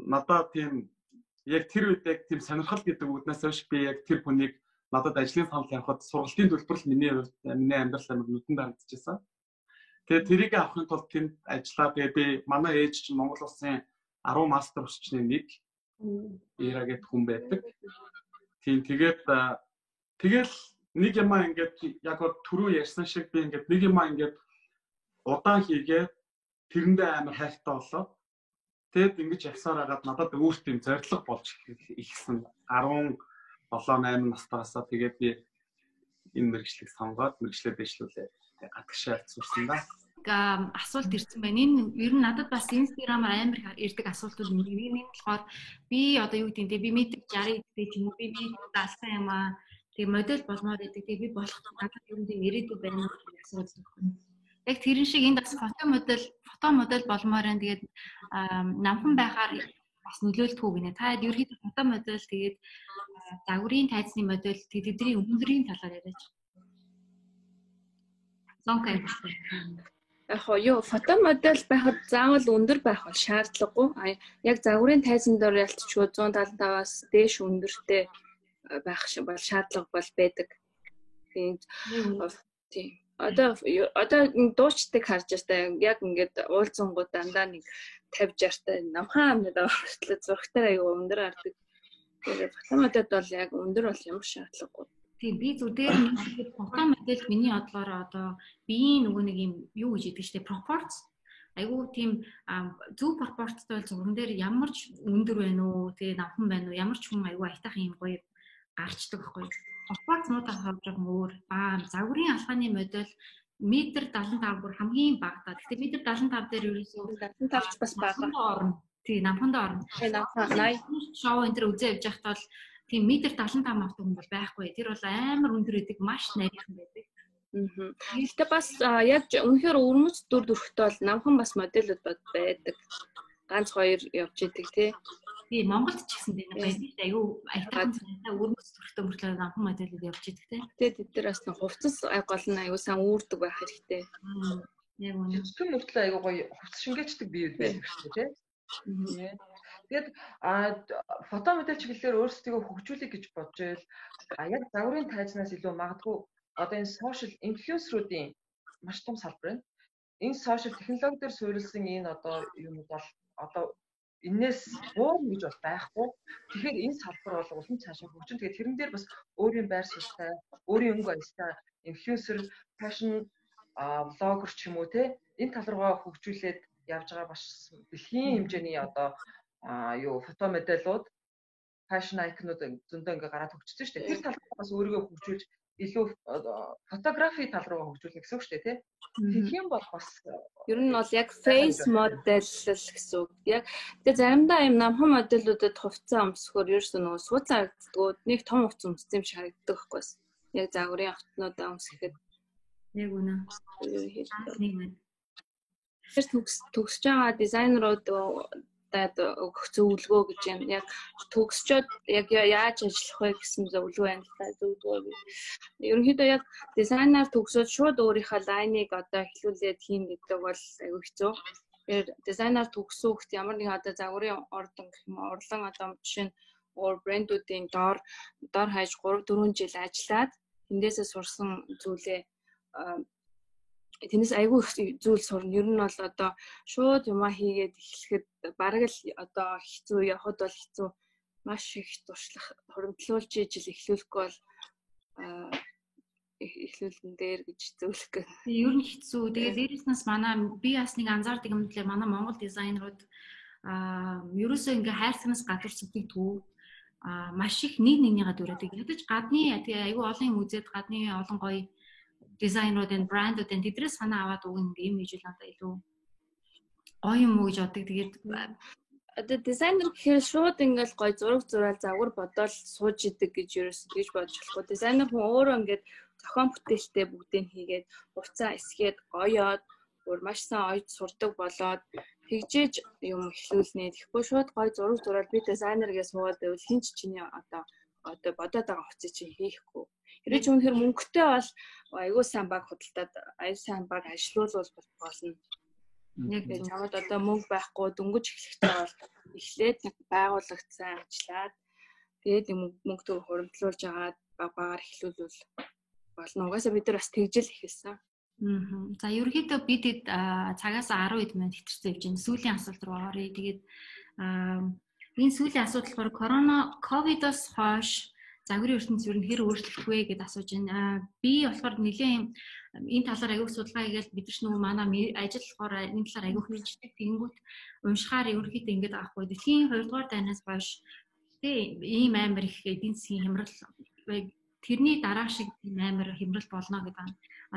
надад тийм яг тэр үед яг тийм сонирхол гэдэг үгнээс хойш би яг тэр хүнийг надад ажлын санал явахад сургалтын төлбөр л миний амьдрал амар нүдэнд харагдчихсан. Тэгээ тэрийг авахын тулд тэнд ажиллаа. Тэгээ би манай ээж чинь Монгол Улсын 10 мастер өсчний нэг Ира гэдэг хүн байдаг. Тийм тэгээд тэгэл нэг юмаа ингээд яг түрүү ярьсан шиг би ингээд нэг юмаа ингээд удаан хийгээд тэрэндээ амар хайртай болоо. Тэгэд ингэж явсаар хагаад надад өөрт юм зориг болж ихсэн. 17-8 настайгасаа тэгээд би энэ мэргэжлийг сонгоод мэргэжлээ дэвшлүүлээ. Тэгээд гадагшаа сурсан да. Асуулт ирсэн байна. Энэ ер нь надад бас Instagram-аар амар ирдэг асуултууд нэг нь болохоор би одоо юу гэдэг нь би мэдээ 60 гэдэг юм уу би даалсан юм аа. Тэгээ модель болмоор байдаг. Тэгээ би болох надад ер нь ирээдүй байна гэж асуудаг. Яг тэрэн шиг энд бас фото модель болмоор энэ тэгээд намхан байхаар бас нөлөөлтгүү гинэ. Та ерөөхдөө фото модель тэгээд загварын тайзны модель тэдний өндрийн талаар яриач. Зонка. Яг фото модель байхад заавал өндөр байх бол шаардлагагүй. Яг загварын тайзан дээр ялцчихгүй 175-аас дээш өндөртэй байх бол шаардлага бол байдаг. Тийм. Одоо дуучдыг харж байхдаа яг ингээд уулзсангууд дандаа нэг 50-60-тай намхан амнаа хүртэл зургатаар аяга өндөр хардаг. Тэгээд фото модель бол яг өндөр бол ямар шаардлагагүй. Тийм би зүгээр нэг фото модель миний бодлоор одоо биеийн нөгөө нэг юм юу гэж яддаг штэ пропорц. Айгу тийм зөв пропорцтой бол зурган дээр ямар ч өндөр байна уу, тэгээ намхан байна уу, ямар ч хүн айгу айтах юм гоё гарчдаг байхгүй. Компакт муудаа хавж өөр. Загварын алхааны модель метр 75 бүр хамгийн багтаа. Гэхдээ метр 75 дээр ерөөсөө 75 бас бага. Орно. Тий, намханд орно. Намхан 80 шоу энэ төр үзээ явж байхдаа бол тийм метр 75 авдаг хүн бол байхгүй. Тэр бол амар өндөр байдаг, маш нарийнхан байдаг. Гэхдээ бас яг үнэхээр өрмөц дүр төрхтэй бол намхан бас модельуд байдаг. Ганц хоёр явж идэг тий. Тий, Монголд ч гэсэн тийм байдаг. Аюу аятайхан цантай өрмөц дүрхтэй мөртлөө намхан модельуд явж идэг тий. Тэд дээр бас хувцас гол нь аюу сан үүрдэг байх хэрэгтэй. Яг үнэ. Зөвхөн мөртлөө аюу гоё хувцас шингээчдэг биед байдаг шүү дээ тий. Тэгээд фото модель чиглэлээр өөрсдөө хөгжүүлэх гэж бодож байл. Яг загварын тайзнаас илүү магадгүй одоо энэ сошиал инфлюенсеруудын маш том салбар байна. Энэ сошиал технологи дээр суурилсан энэ одоо юмуд бол одоо энээс буурна гэж бол байхгүй. Тэгэхээр энэ салбар бол улам цаашаа хөгжин. Тэгээд тэрэн дээр бас өөрийн байр суурьтай, өөрийн өнгө аястай инфлюенсер, фэшн влогер ч юм уу те энэ тал руугаа хөгжүүлээд явж байгаа бас дэлхийн хэмжээний одоо фото модельуд, фэшн айконууд зөндөө ингээ гараад хөгжсөн шүү дээ. Тэр талаас бас өөрийгөө хөгжүүлж илүү фотографи тал руугаа хөгжүүлнэ гэсэн үг шүү дээ, тий. Тэгэх юм бол бас ер нь бол яг face model гэсэн үг. Яг тэгээ заримдаа юм намхан модельүүдэд хувцас өмсөхөөр ерөөсөө нөгөө сууцаа харагддаг. Нэг том хувцас өмссөн юм шиг харагддаг байхгүй юу? Яг загварын автнуудаа өмсөхэд яг үнэ. Тэр төгсөж байгаа дизайнерууд өгөх зөвлөгөө гэж юм. Яг төгсчод яг яаж ажиллах вэ гэсэн зөвлөгөө байна л та зөвлөгөө. Ерөнхийдөө яг дизайнер төгсөөд шууд өөрийнхөө лайныг одоо эхлүүлээд хийн гэдэг бол аюу хэцүү. Тэгэхээр дизайнер төгсөн хүүхд ямар нэг одоо загварын ордон гэх юм урлан одоо жишээ нь брэндүүдийн доор хаяж 3-4 жил ажиллаад эндээсээ сурсан зүйлээ Тэрнээс айгүй их зүйл сурна. Ер нь бол одоо шууд юмаа хийгээд эхлэхэд бараг л одоо хэцүү явахд бол хэцүү. Маш их туршлах, хуримтлуулж ижил эхлүүлэхгүй бол эхлүүлэн дээр гэж зөвлөх гэх. Ер нь хэцүү. Тэгээд дээрээс манай би бас нэг анзаардаг юм лээ. Манай Монгол дизайнерууд ерөөсөө ингээ хайрцагнаас гадуур сэтгэдэггүй. Маш их нэгнийгээ дүрээдэг. Ядаж гадны айгүй олон юм үзээд гадны олон гоё дизайнеруудын брэндүүдийн тэдрээс санаа аваад үг юм хийж л надад илүү гоё юм уу гэж боддог. Тэгээд одоо дизайнер гэхээр шууд ингээл гоё зураг зураал загвар бодоол сууж идэг гэж ерөөс гэж бодож болохгүй. Дизайнер хүн өөрөө ингээд зохион бүтээлтэй бүгдийг хийгээд хувцас эсгээд гоёод өөр маш сайн ойд сурдаг болоод тэгжээж юм эхлүүлнэ. Тэгэхгүй шууд гоё зураг зураал би дизайнер гэж суугаад байвал хин ч чиний одоо бодоод байгаа хувцас чинь хийхгүй. Хэрэг ч үнэхээр мөнгөтэй бол аюу сайн баг худалдаад аюу сайн баг ажилуулвал болно. Яг тийм чамд одоо мөнгө байхгүй дөнгөж эхлэхтэй бол эхлээд нэг байгууллагацсан ажиллаад тэгээд мөнгө төр хуримтлуулж агаад багаар эхлүүлвэл болно. Угаасаа бид нар бас тэгжэл ихэлсэн. За ерөнхийдөө бид цагаас 10 минут хэтэрсэн явж байна. Сүүлийн асуулт руу оръё. Тэгээд энэ сүүлийн асуудал болохоор ковидоос хойш загварын ертөнцийн ер нь хэр өөрчлөх вэ гэдээ асууж байна. Би болохоор нэлийн энэ талаар аягүй судалгаа хийгээл бид нар нөгөө манай ажил болохоор энэ талаар аягүй хэмждэг. Тэгэнгүүт уншихаар ерөнхийдөө ингэж аахгүй. Дэлхийн 2 дугаар дайнаас хойш тийм ийм амар их эдийн засгийн хямрал тэрний дараа шиг тийм амар хямрал болно гэдэг байна.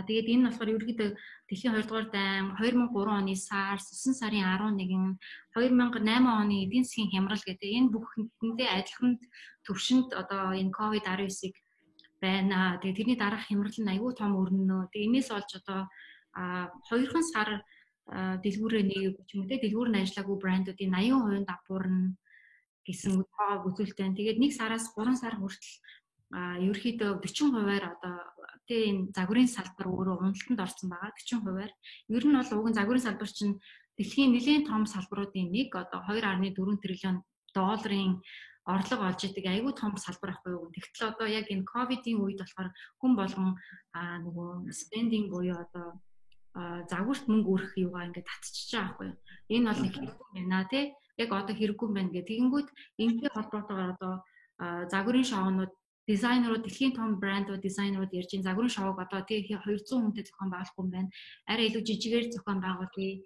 Тэгээд энэ болохоор ерөнхийдөө дэлхийн 2 дугаар дайн 2003 оны SARS, 9 сарын 11, 2008 оны эдийн засгийн хямрал гэдэг энэ бүхэндээ адилхан төвшөнд одоо энэ COVID-19-ийг байна. Тэгээд тэрний дараах хямрал нь аюул том өрнөнө. Тэгээд энэс олж одоо 2 сар дэлгүүрээ нэг ч юм уу дэлгүүр нь ажиллаагүй брэндүүдийн 80% давбуурна гэсэн тоог үзүүлдэг. Тэгээд 1 сараас 3 сар хүртэл ерөөхдөө 40%-аар одоо тийм загварын салбар өөрөө уналтанд орсон байгаа 40%-аар. Ер нь бол уг нь загварын салбар чинь дэлхийн нэлээд том салбаруудын нэг одоо 2.4 триллион долларын орлого олж идэг айгүй том салбар ахгүй юу. Тэгтэл одоо яг энэ ковидын үед болохоор хүн болгон нөгөө спендинг буюу одоо загварт мөнгө өрөх юугаа ингээд татчихж байгаа ахгүй юу. Энэ бол нэг хэрэггүй байна тий. Яг одоо хэрэггүй байна гэх. Тэгэнгүүт энэтэй холбоотойгоор одоо загварын шоунууд дизайнерууд дэлхийн том брэндүүд дизайнерууд ярьж ин загварын шоуг одоо тий 200 хүнтэй зохион байгуулахгүй юм байна. Арай илүү жижигээр зохион байгуулъя.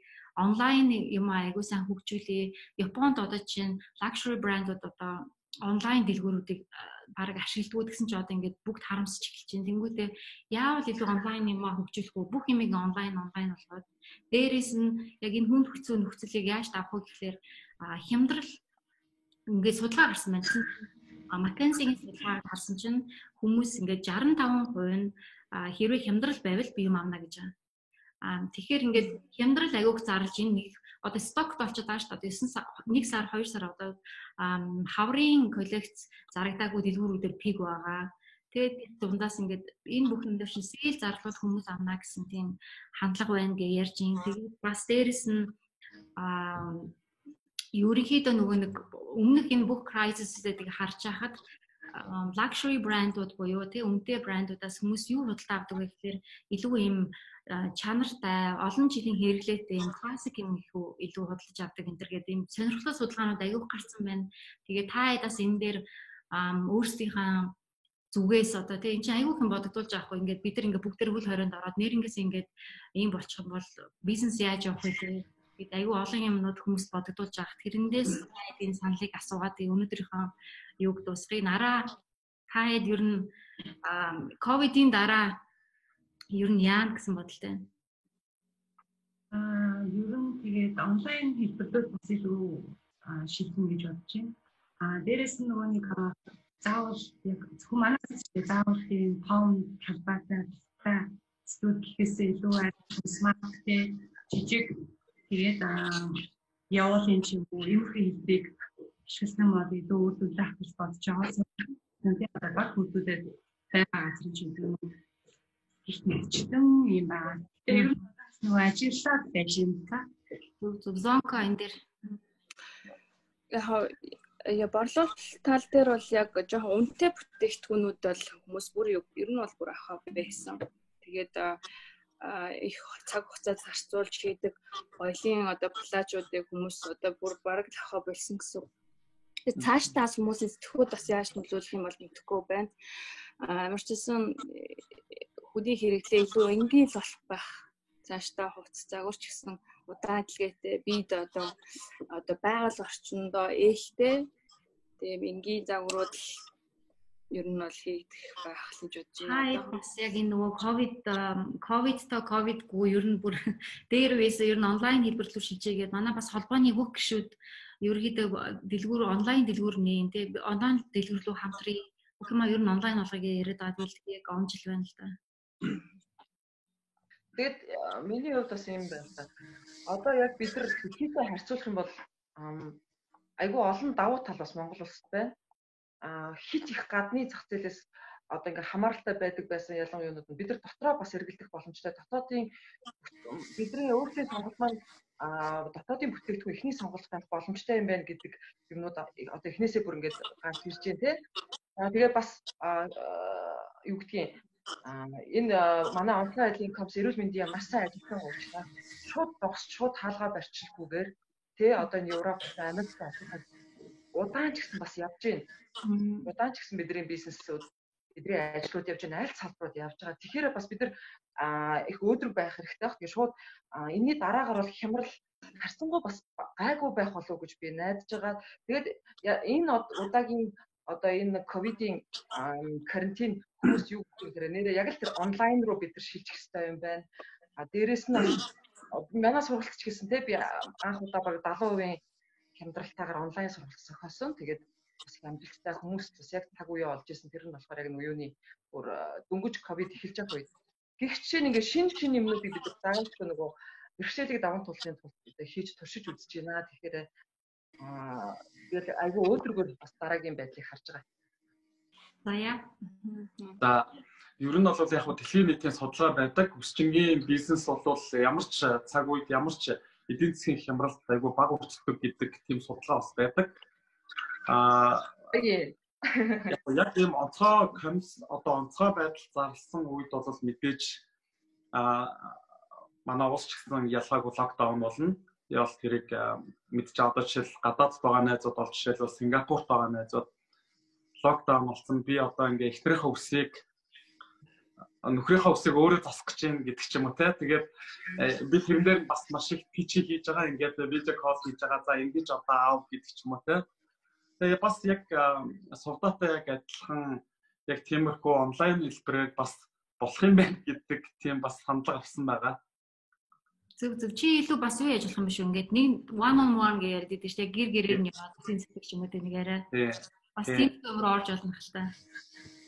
Онлайн юм айгуу сайн хөгжүүлээ. Японд одоо чинь luxury брэндүүд одоо онлайн дэлгүүрүүдийг баг ашигладаг гэсэн чи одоо ингээд бүгд харамсч эхэлж байна. Тэнгүүтээ яавал илүү онлайн юм хөгжүүлэх үү? Бүх юмыг онлайн болгоод дээрээс нь яг энэ хүнд хэцүү нөхцөлийг яаж давах вэ гэхээр хямдрал ингээд судалгаа гарсан байна. McKinsey-ийн судалгаа гарсан чинь хүмүүс ингээд 65% нь хэрвээ хямдрал байвал би юм амна гэж байна. Тэгэхээр ингээд хямдрал агиуг зарлж энэ нэг одоо стокт болчиход байгаа шүү дээ. 1 сар 2 сар одоо хаврын коллекц зарагдаагүй дэлгүүрүүдээр пик байгаа. Тэгээд дундаас ингээд энэ бүхэндээ шин сээл зарлуулах хүмүүс авна гэсэн тийм хандлага байна гэж ярьж ин. Тэгээд бас дээрэс нь ерөнхийдөө нөгөө нэг өмнөх энэ бүх crisis-үүдийг харж байхад luxury brand-ууд буюу тий үнэтэй брендуудаас хүмүүс юу худалдаа авдаг вэ гэхээр илүү ийм чанартай, олон жилийн хэрэглээтэй ийм классик юм илүү худалдаж авдаг энэ төр гэдэг ийм сонирхолтой судалгаанууд аягүйх гарсан байна. Тэгээ та хэдас энэ дээр өөрсдийнхээ зүгээс одоо тий энэ чинь аягүйх юм бодогдуулж авах ингээд бид нар ингээд бүгд тэр хөл хорионд ороод нэрнгэс ингээд ийм болчих юм бол бизнес яаж явах вэ? Бид аягүй олон юмнууд хүмүүст бодогдуулж авах. Тэрэндээс энэ саналыг асуугаад өнөөдрийнхөө юуг дуусгыг нараа таад ер нь ковидын дараа ер нь яа гэсэн бодолтой байна. Ер нь тэгээд онлайн хэлбэрээр бас илүү шийдэн гэж бодож байна. Дээрээс нь нөгөө нэг заавал яг зөвхөн манайс заавал тийм паунд талбайтай студ гэхээсээ илүү смарт жижиг тэгээд явуулын чинь иймэрхүү хэлбэрийг ашигласан мод илүү үйлдвэрлэх гэж бодож байгаа. Тэгээд баг үйлдвэрлээд байгаа газар чинь их нэгчтэн юм байна. Тэр нөгөө ажиллаад байж юм та. Зөв зонко энэ дэр я борлуулалт тал дээр бол яг жоохон үнэтэй бүтээгдэхүүнүүд бол хүмүүс бүр ер нь бол бүр авах байсан. Тэгээд их цаг хугацаа зарцуулж хийдэг ойлын одоо плажуудыг хүмүүс одоо бүр бараг авах болсон гэсэн. Тэгээд цаашдаас хүмүүсийн сэтгхүүд бас яаж нөлөөлөх юм бол мэдэхгүй байна. Ямар ч гэсэн хөдий хэрэглээ илүү энгийн л болох байх. Цаашдаа хувцас загварч гэсэн удаан адилгээтэй бид одоо байгаль орчиндөө ээлтэй тийм энгийн загварууд ер нь бол хийгдэх байх гэж бодож байна. Бас яг энэ нөгөө ковидгүй ер нь бүр дээр үеэс ер нь онлайн хэлбэр рүү шилжээгээд манай бас холбооны бүх гишүүд ерөөдөө дэлгүүр онлайн дэлгүүр нээн тий онлайн дэлгүүр рүү хамтрыг бүх юм ер нь онлайн болгоё яриад байгаа бол яг он жил байна л да. Тэгээд миний хувьд бас юм байна та. Одоо яг бид нар дэлхийдээ харьцуулах юм бол айгүй олон давуу тал бас Монгол улсад байна. Хит их гадны зах зээлээс одоо ингээ хамааралтай байдаг байсан ялангуяа юунууд нь бид нар дотроо бас эргэлдэх боломжтой. Дотоодын бидний өөрсдийн сонголт маань дотоодын бүтээгдэхүүн ихний сонголт байх боломжтой юм байна гэдэг юмнууд одоо эхнээсээ бүр ингээд гарч ирж байна тий. Тэгээд бас юу гэдгийг энэ манай онцгой ажлын компс эрүүл мэндийн маш сайн ажилласан учраас шууд догс шууд хаалгаа барьчихгүйгээр тий одоо энэ Европ, Америк, Африкад удаан ч гэсэн бас явж байна. Удаан ч гэсэн бидний бизнесүүд бидний ажлууд явж байна, аль салбарууд явж байгаа. Тэгэхээр бас бид нар их өөдрөг байх хэрэгтэй баг. Тэгээ шууд энэний дараагаар бол хямрал харцангуй бас гайгүй байх болов уу гэж би найдаж байгаа. Тэгээд энэ удаагийн одоо энэ ковидын карантин хүмүүс юу гэхээр нэрээ яг л тэр онлайн руу бид нар шилжих хэрэгтэй юм байна. Дээрээс нь манай сургалтч гэсэн те би анх удаа баг 70% хямдралтайгаар онлайн сургалт зохиосон. Тэгээд бас хямдлагтай хүмүүс бас яг цаг үеэ олж исэн. Тэр нь болохоор яг юуны бүр дөнгөж ковид эхэлж байгаа үед. Гэхдээ ингээ шин юмнуудыг бид заавалч нөгөө бэрхшээлийг даван туулахын тулд хийж туршиж үзэж байна. Тэгэхээр тэгэл айгүй өөдрөгөр бас дараагийн байдлыг харж байгаа. За ер нь бол яг хөө дэлхийн нийтийн судалгаа байдаг. Өсчингийн бизнес бол ямар ч цаг үед ямар ч эдийн засгийн хямралд айгүй бага өртдөг гэдэг тийм судалгаа бас байдаг. Яг ийм онцгой байдал зарласан үед бол мэдээж манай улс ч гэсэн ялгаагүй локдаун болно. Ял тэрийг мэдж одоо жишээл гадаад байгаа найзууд бол жишээл Сингапурт байгаа найзууд локдаун болсон. Би одоо ингээ ихтрийнхээ үсийг нөхрийнхээ үсийг өөрөө засах гэж юм гэдэг ч юм уу те. Тэгээд би тэрнээр бас маш их пич хийж байгаа. Ингээд видео кол хийж байгаа. За ингэж одоо аав гэдэг ч юм уу те. Тэгээ бас яг сувдаатай яг адилхан яг тиймэрхүү онлайн хэлбэрээр бас болох юм байна гэдэг тийм бас хандлага авсан байгаа. Зөв чи илүү бас юу яаж болох юм биш үү? Ингээд нэг one on one гэж яриад байдаг шүү дээ. Гэр гэрээр нь яваад сэтгэж юм уу те нэг арай. Бас тийм өөр орж олно л та.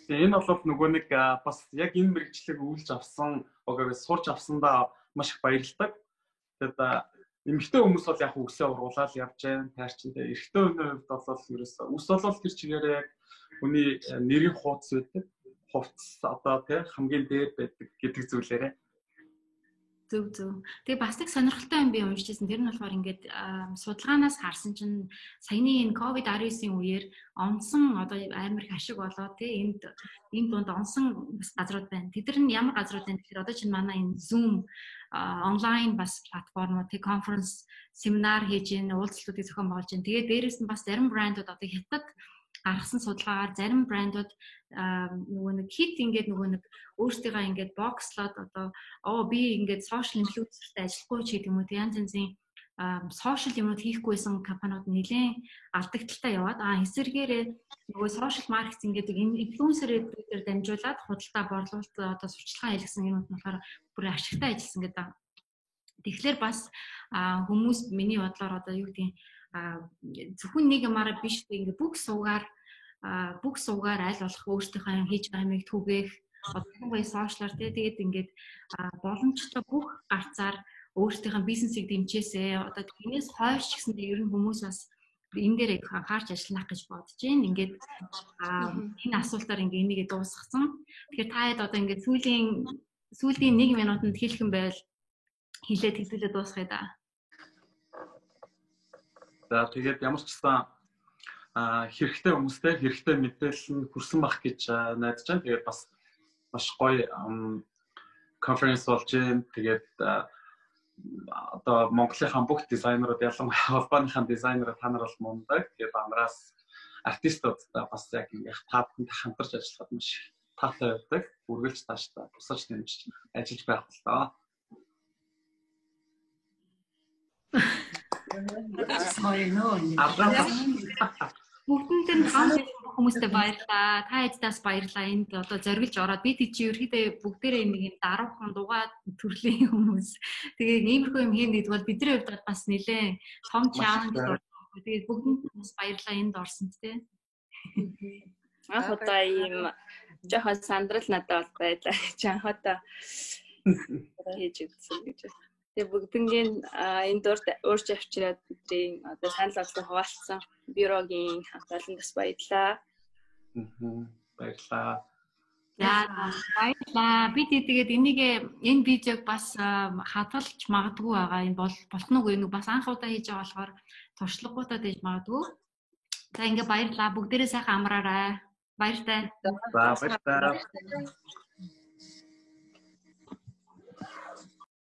Тэгээ энэ бол нөгөө нэг бас яг энэ мэрэгчлэг үйлж авсан, сурч авсандаа маш их баярлалдаг. Тэгээд эмэгтэй хүмүүс бол яг өглөө ургуулаад явж байна. Таарчтай эрэгтэй хүний хувьд бол ерөөсөө үс болол тэр чигээр яг хүний нэрийн хуудас байдаг. Хувцас одоо тий хамгийн дээр байдаг гэдэг зүйлээрээ. Зөв. Тэгээ бас нэг сонирхолтой юм би уншижсэн. Тэр нь болохоор ингээд судалгаанаас харсан чинь саяны энэ COVID-19-ийн үеэр онсон одоо амар их ашиг болоо тий энд дунд онсон газрууд байна. Тэд нар ямар газрууд байна гэхээр одоо чинь манай энэ Zoom онлайн бас платформ тий конференс семинар хийж ийн уулзалтуудыг зохион байгуулж ийн. Тэгээ дээрээс нь бас зарим брендүүд одоо хятад гаргасан судалгаагаар зарим брендүүд нөгөө нэг хит ингээд нөгөө нэг өөрсдийгөө ингээд бокслоод одоо би ингээд сошиал инфлюенсертэй ажиллахгүй ч гэдэг юм уу янз янзын сошиал юмуд хийхгүйсэн компаниуд нэлээд алдагдaltaа яваад эсвэргээрээ нөгөө сошиал маркетинг гэдэг инфлюенсерээр дамжуулаад худалдаа борлуулалт одоо сурчлагын хэлсэн юмуд нь болохоор бүр ашигтай ажилласан гэдэг. Тэгэхээр бас хүмүүс миний бодлоор одоо юу гэдэг зөвхөн нэг юмараа биш ингээд бүх суугаар аль болох өөртөөхөө хийж байгаа юмыг түгээх одоогийн сошиалар тэгээд ингээд боломжтой бүх гарцаар өөртөөхөө бизнесийг дэмжээсэй. Одоо тэрнээс хойш ч гэсэн ер нь хүмүүс бас энэ дээр анхаарч ажиллах гэж бодож байна. Ингээд энэ асуултаар ингээд энийг дуусгацсан. Тэгэхээр та хэд одоо ингээд сүүлийн 1 минутанд хэлэх юм байвал хэлээд хэвлэлээ дуусгая да. За тэгээд ямар ч гэсэн хэрэгтэй хүмүүстэй хэрэгтэй мэдээлэл нь хүрсэн байх гэж найдаж байна. Тэгээд бас маш гоё конференс болж байна. Тэгээд одоо Монголынхаа бүх дизайнерууд ялангуяа холбооныхаа дизайнерууд та нар бол мундаг. Тэгээд амраас артистуудтай бас яг ингэ таадтай хамтарч ажиллахад маш таатай байдаг. Үргэлж тааштай бусаж дэмжиж ажиллаж байх боллоо. Бүгдэнд нь хүмүүстэй баярлаа. Та эдээс баярлаа. Энд одоо зориглож ороод би чи ерөөдөө бүгдээрээ нэг юм даруухан дугаа төрлийн хүмүүс. Тэгээ иймэрхүү юм хийн гэдэг бол бидний хувьд бас нэлээд том чаленж байна. Тэгээд бүгдэнд бас баярлаа энд орсонд тий. Анх удаа ийм жоохон сандрал надад бол байлаа. Анхудаа хийж үзсэн гэж. Тэгээ бүгднгийн энэ дурд уурж авчираад бидний одоо санал бодлого хуваалцсан бюрогийн хамт олон бас баярлаа. Баярлаа. Баярлаа. Би тэгээд энэ видеог бас хадгалж магадгүй байгаа. Энэ болох нь үгүй бас анх удаа хийж байгаа болохоор туршлагатай дэж магадгүй. За ингээ баярлаа. Бүгдээрээ сайхан амраарай. Баяртай. За баярлалаа.